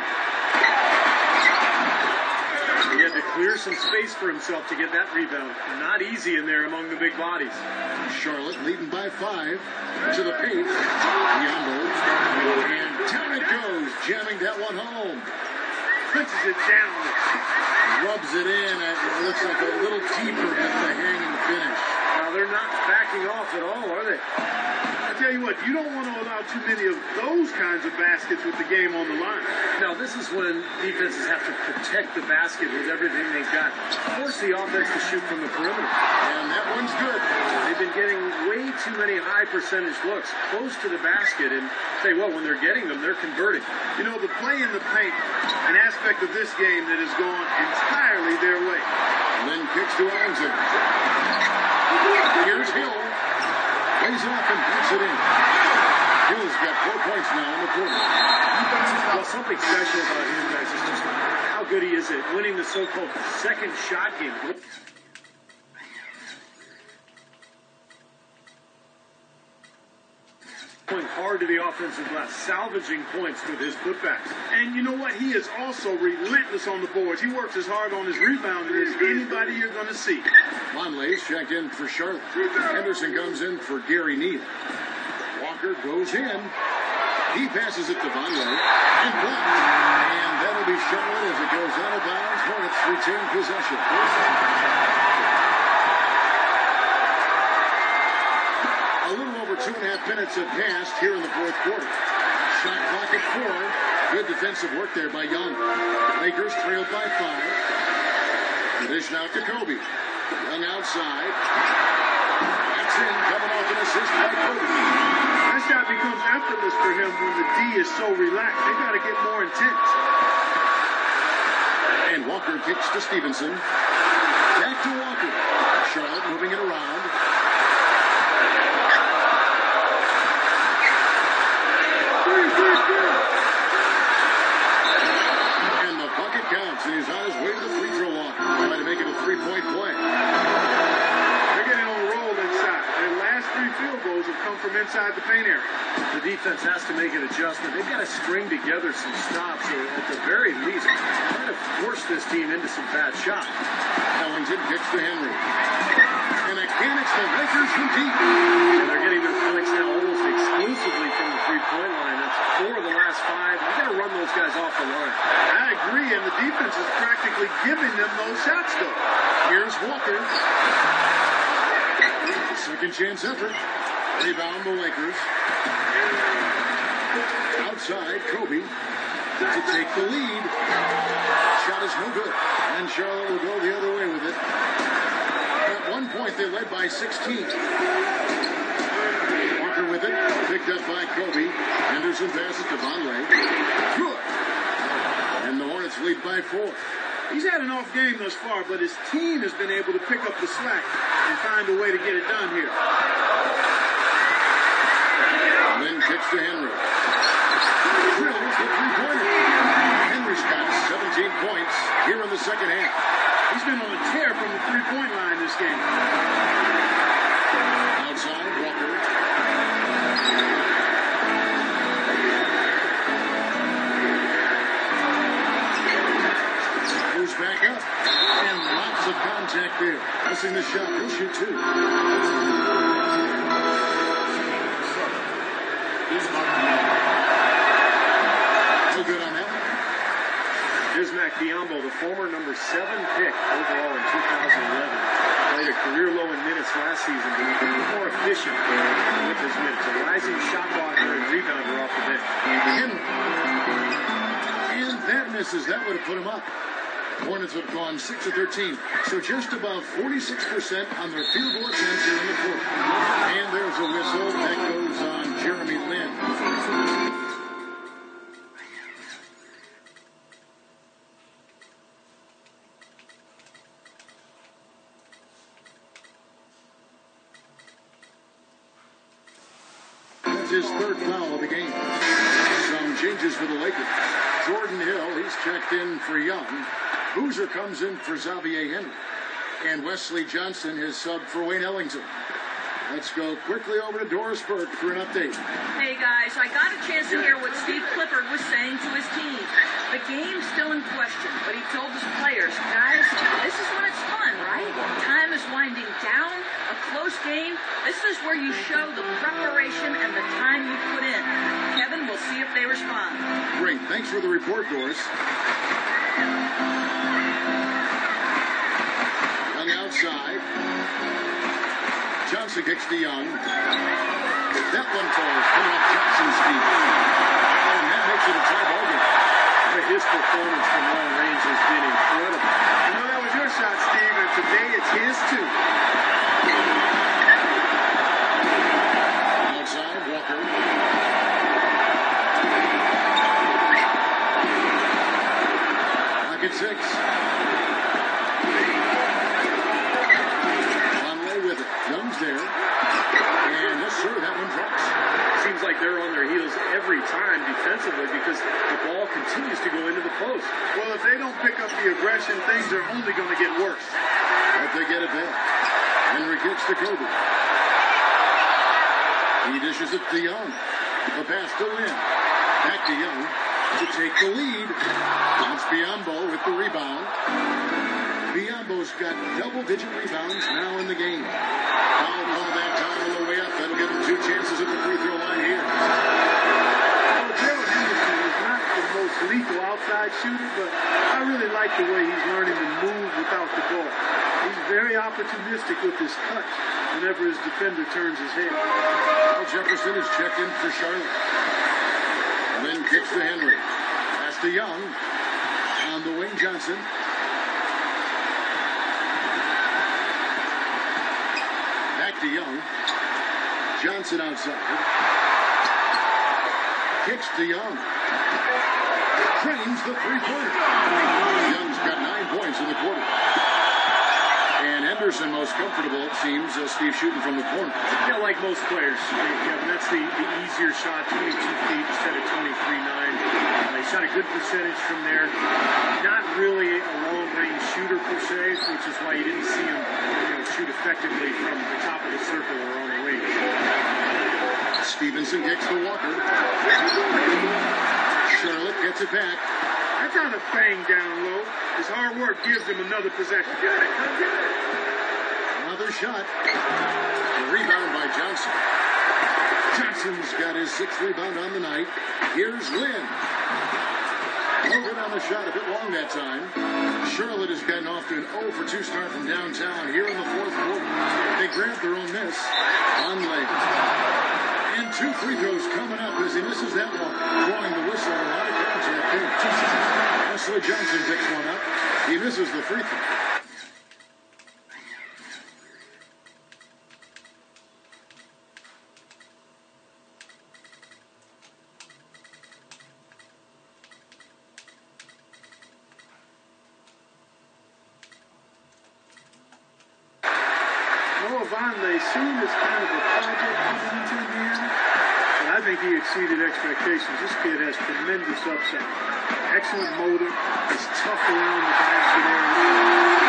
He had to clear some space for himself to get that rebound. Not easy in there among the big bodies. Charlotte leading by 5 to the paint. Biombo. And down it goes, jamming that one home. Punches it down. Rubs it in. It looks like a little deeper than the hanging finish. Now, they're not backing off at all, are they? I tell you what, you don't want to allow too many of those kinds of baskets with the game on the line. Now, this is when defenses have to protect the basket with everything they've got. Force the offense to shoot from the perimeter. And that one's good. They've been getting way too many high percentage looks close to the basket. And say, well, when they're getting them, they're converting. You know, the play in the paint, an aspect of this game that has gone entirely their way. Lynn kicks to Ellington. Here's Hill. Lays off and puts it in. Hill's got 4 points now in the quarter. Well, something special about him, guys, is just how good he is at winning the so-called second shot game. Going hard to the offensive glass, salvaging points with his putbacks. And you know what? He is also relentless on the boards. He works as hard on his rebounding as anybody you're going to see. Lonley's checked in for Charlotte. Henderson comes in for Gary Neal. Walker goes in. He passes it to Vonleh and blocked. And that'll be Charlotte as it goes out of bounds. Hornets retain possession. A little over 2.5 minutes have passed here in the fourth quarter. Shot clock at 4. Good defensive work there by Young. Lakers trailed by 5. The dish now to Kobe. Young outside. That's in. Coming off an assist by Kobe. That shot becomes effortless for him when the D is so relaxed. They got to get more intense. And Walker kicks to Stevenson. Back to Walker. Charlotte moving it around. And the bucket counts. And he's on his way to the free throw line. Trying to make it a 3-point play. They're getting on a roll inside. Their last 3 field goals have come from inside the paint area. The defense has to make an adjustment. They've got to string together some stops, or at the very least, try to force this team into some bad shots. Ellington kicks to Henry. And again, it's the Lakers from deep. And they're getting their points now almost exclusively from the three-point line. That's 4 of the last 5. You've got to run those guys off the line. I agree, and the defense is practically giving them those shots, though. Here's Walker. Second chance effort. Rebound the Lakers. Outside, Kobe to take the lead. Shot is no good. And Charlotte will go the other way with it. At one point, they led by 16. Walker with it. Picked up by Kobe. Henderson passes to Vonleh. Good. And the Hornets lead by 4. He's had an off game thus far, but his team has been able to pick up the slack and find a way to get it done here. Then kicks to Henry. Drills the three-pointer. Henry's got 17 points here in the second half. He's been on a tear from the three-point line this game. Outside, Walker. Goes back up. And lots of contact there. Missing the shot. He'll shoot 2. No good on that. Bismack Biyombo, the former number 7 pick overall in 2011, played a career low in minutes last season, but he's been more efficient with his minutes. A rising shot blocker and rebounder off the bench. And that misses. That would have put him up. Hornets would have gone 6 of 13. So just about 46% on their field goal attempts here in the fourth. And there's a whistle that goes on Jeremy Lin. That's his 3rd foul of the game. Some changes for the Lakers. Jordan Hill, he's checked in for Young. Boozer comes in for Xavier Henry. And Wesley Johnson has subbed for Wayne Ellington. Let's go quickly over to Doris Burke for an update. Hey, guys, I got a chance to hear what Steve Clifford was saying to his team. The game's still in question, but he told his players, guys, this is when it's fun, right? Time is winding down, a close game. This is where you show the preparation and the time you put in. Kevin, we'll see if they respond. Great. Thanks for the report, Doris. Young outside. Johnson kicks to Young. That one falls. Coming off Johnson's feet. And that makes it a tie ball game. His performance from long range has been incredible. You know, that was your shot, Steve, and today it's his too. Outside, Walker. Pocket 6. Vonleh with it. Young's there. And yes, sir, that one drops. Seems like they're on their heels every time defensively because the ball continues to go into the post. Well, if they don't pick up the aggression, things are only going to get worse. But they get it back. Henry kicks to Kobe. He dishes it to Young. The pass to Lynn. Back to Young to take the lead. It's Biombo with the rebound. Biombo's got double-digit rebounds now in the game. Foul call that time on the way up. That'll give him 2 chances at the free throw line here. Well, Gerald Henderson is not the most lethal outside shooter, but I really like the way he's learning to move without the ball. He's very opportunistic with his touch whenever his defender turns his head. Well, Jefferson is checked in for Charlotte. Lynn kicks to Henry. Pass to Young. On the wing, Johnson. Back to Young. Johnson outside. Kicks to Young. Trains the three-pointer. Young's got 9 points in the quarter. And Henderson most comfortable, it seems, Steve, shooting from the corner. Yeah, like most players, Kevin. That's the easier shot, 22 feet instead of 23.9. He shot a good percentage from there. Not really a long-range shooter per se, which is why you didn't see him shoot effectively from the top of the circle or on the wing. Stevenson kicks to Walker. Charlotte gets it back. That's not a bang down low. His hard work gives him another possession. Another shot. A rebound by Johnson. Johnson's got his 6th rebound on the night. Here's Lynn. Logan on the shot, a bit long that time. Charlotte has gotten off to an 0 for 2 start from downtown here in the 4th quarter. They grabbed their own miss on leg. And 2 free throws coming up as he misses that one. Drawing the whistle, a lot of contact there. Wesley Johnson picks one up. He misses the free throw. Vonleh soon is kind of a project coming into Indiana, but I think he exceeded expectations. This kid has tremendous upside. Excellent motor. He's tough around the basket area.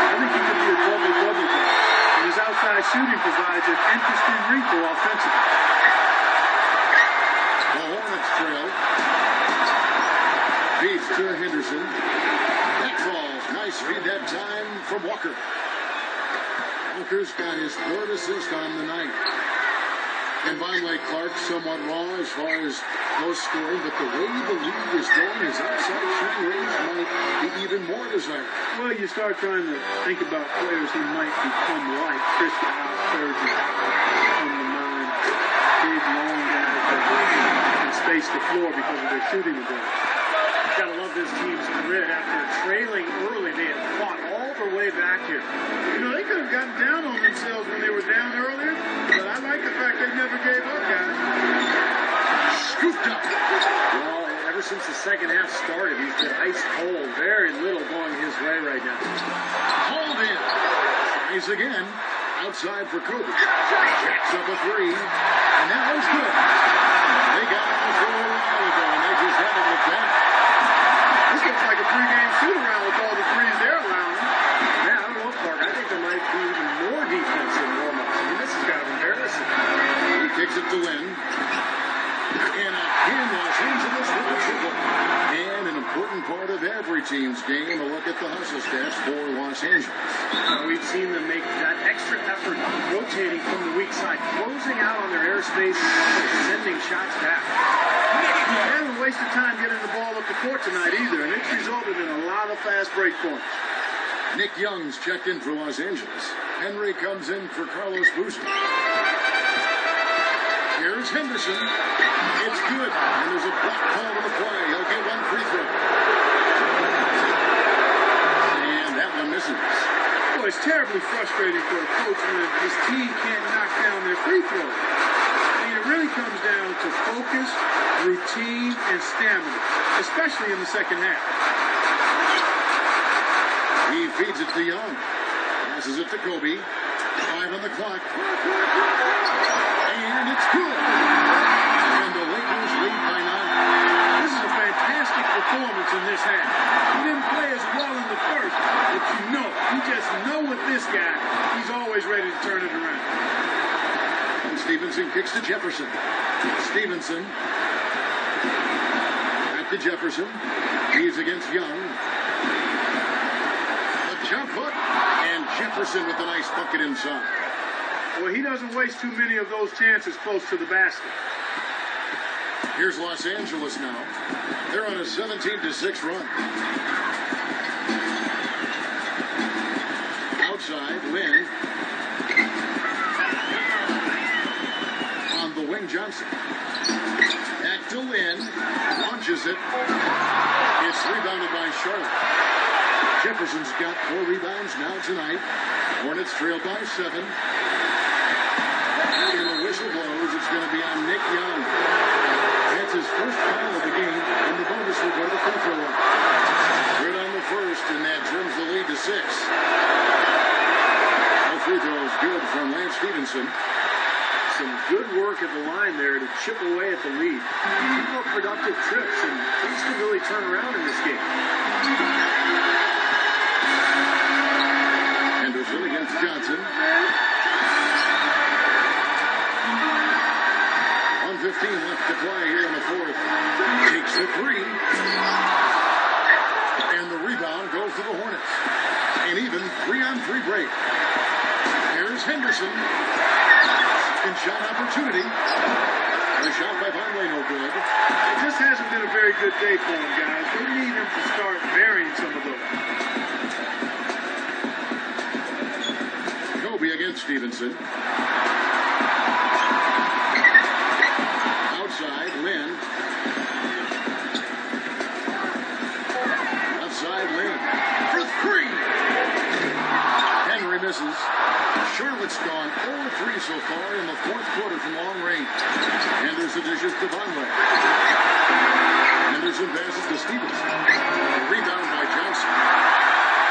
I think he could be a double-double guy. And his outside shooting provides an interesting wrinkle offensively. The Hornets trail. Feeds to Henderson. That falls. Nice feed that time from Walker. Walker's got his 3rd assist on the night. And Vonleh Clark somewhat raw as far as close scoring, but the way the league is going, his outside shooting range might be even more desired. Well, you start trying to think about players who might become like Chris Kyle, Sergi, come to mind. Big, long guys that can space the floor because of their shooting ability. Gotta love this team's grit. After trailing early, they had fought all the way back here. They could have gotten down on themselves when they were down earlier, but I like the fact they never gave up, guys. Scooped up. Well, ever since the second half started, he's been ice cold. Very little going his way right now. Hauled in. Tries again. Outside for Kobe. Jacks up a 3. And that one's good. They got it before a while ago, and they just haven't looked back. This looks like a 3-game shoot-around with all the threes they're allowing. Yeah, I don't know, Clark. I think there might be even more defense in warm-ups. I mean, this is kind of embarrassing. He kicks it to Lynn. And again, Los Angeles with a triple. And an important part of every team's game, a look at the hustle stats for Los Angeles. We've seen them make that extra effort rotating from the weak side, closing out on their airspace and sending shots back. They haven't wasted time getting the ball up the court tonight either, and it's resulted in a lot of fast break points. Nick Young's checked in for Los Angeles. Henry comes in for Carlos Boozer. Here's Henderson. It's good. And there's a block call on the play. He'll get 1 free throw. And that one misses. Well, it's terribly frustrating for a coach when his team can't knock down their free throws. I mean, it really comes down to focus, routine, and stamina, especially in the second half. He feeds it to Young. Passes it to Kobe. 5 on the clock. And it's good. And the Lakers lead by 9. This is a fantastic performance in this half. He didn't play as well in the first, but you just know with this guy, he's always ready to turn it around. And Stevenson kicks to Jefferson. Stevenson to Jefferson. He's against Young. The jump hook. And Jefferson with a nice bucket inside. Well, he doesn't waste too many of those chances close to the basket. Here's Los Angeles now. They're on a 17-6 run. Outside, Lynn. On the wing, Johnson. Back to Lynn. Launches it. It's rebounded by Charlotte. Jefferson's got 4 rebounds now tonight. Hornets trail by 7. And the whistle blows. It's going to be on Nick Young. That's his first foul of the game, and the bonus will go to the free throw line. Right on the first, and that trims the lead to 6. The free throw is good from Lance Stevenson. Some good work at the line there to chip away at the lead. Keep up productive trips, and things can really turn around in this game. Henderson against Johnson. 1:15 left to play here in the fourth. Takes the 3. And the rebound goes to the Hornets. An even 3-on-3 break. Here's Henderson. Second shot opportunity. The shot by Vonleh, no good. It just hasn't been a very good day for him, guys. They need him to start varying some of those. Kobe against Stevenson. Outside, Lynn. Outside, Lynn. For 3. Henry misses. Charlotte's gone 0-3 so far in the fourth quarter from long range. Henderson dishes to Vonleh. Henderson passes to Stevenson. A rebound by Johnson.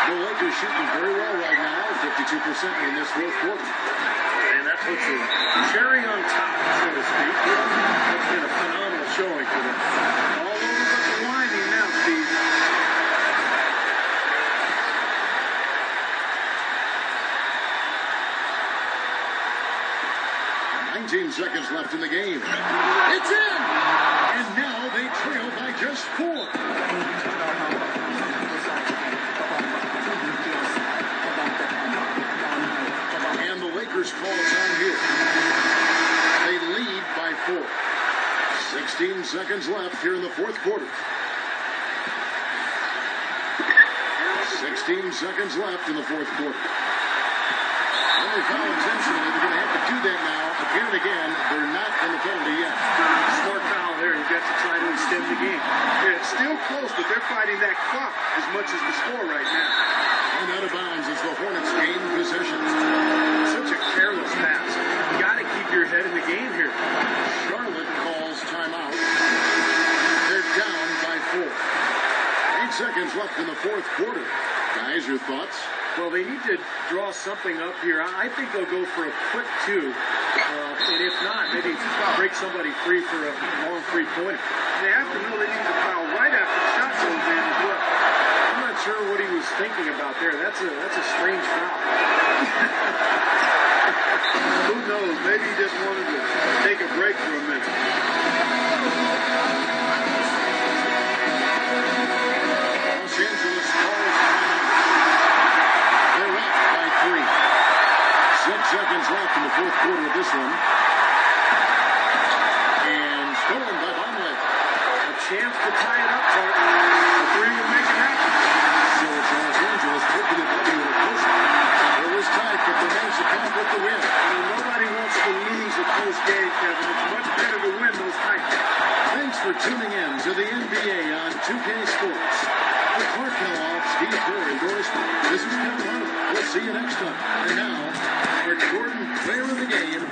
The Lakers shooting very well right now, 52% in this fourth quarter. And that puts a cherry on top, so to speak. That's been a phenomenal showing for them. All over but the winding now, Steve. 19 seconds left in the game. It's in! And now they trail by just 4. And the Lakers call time here. They lead by 4. 16 seconds left here in the fourth quarter. 16 seconds left in the fourth quarter. Only foul intentionally. They're going to have to do that now. Again and again, they're not in the penalty yet. Smart foul there. You've got to try to extend the game. Yeah, it's still close, but they're fighting that clock as much as the score right now. And out of bounds as the Hornets gain possession. Such a careless pass. You got to keep your head in the game here. Charlotte calls timeout. They're down by 4. 8 seconds left in the fourth quarter. Guys, your thoughts? Well, they need to draw something up here. I think they'll go for a quick 2. And if not, maybe break somebody free for a long three-pointer. They have to know they need to foul right after the shot goes in as well. I'm not sure what he was thinking about there. That's a strange foul. Who knows? Maybe he just wanted to take a break for a minute. Los Angeles calls timeout. They're up by 3. 6 seconds left in the fourth quarter of this one. And stolen by Vonleh. A chance to tie it up, Clark. A 3 would make it happen. So it's Los Angeles taking it W with a push. It was tight, but they managed to come up with the win. Nobody wants to lose a close game, Kevin. It's much better to win those tight games. Thanks for tuning in to the NBA on 2K Sports. For Clark Kellogg, Steve Curry, Doris, this is Kevin Hunter. We'll see you next time. And now, our Jordan player of the game,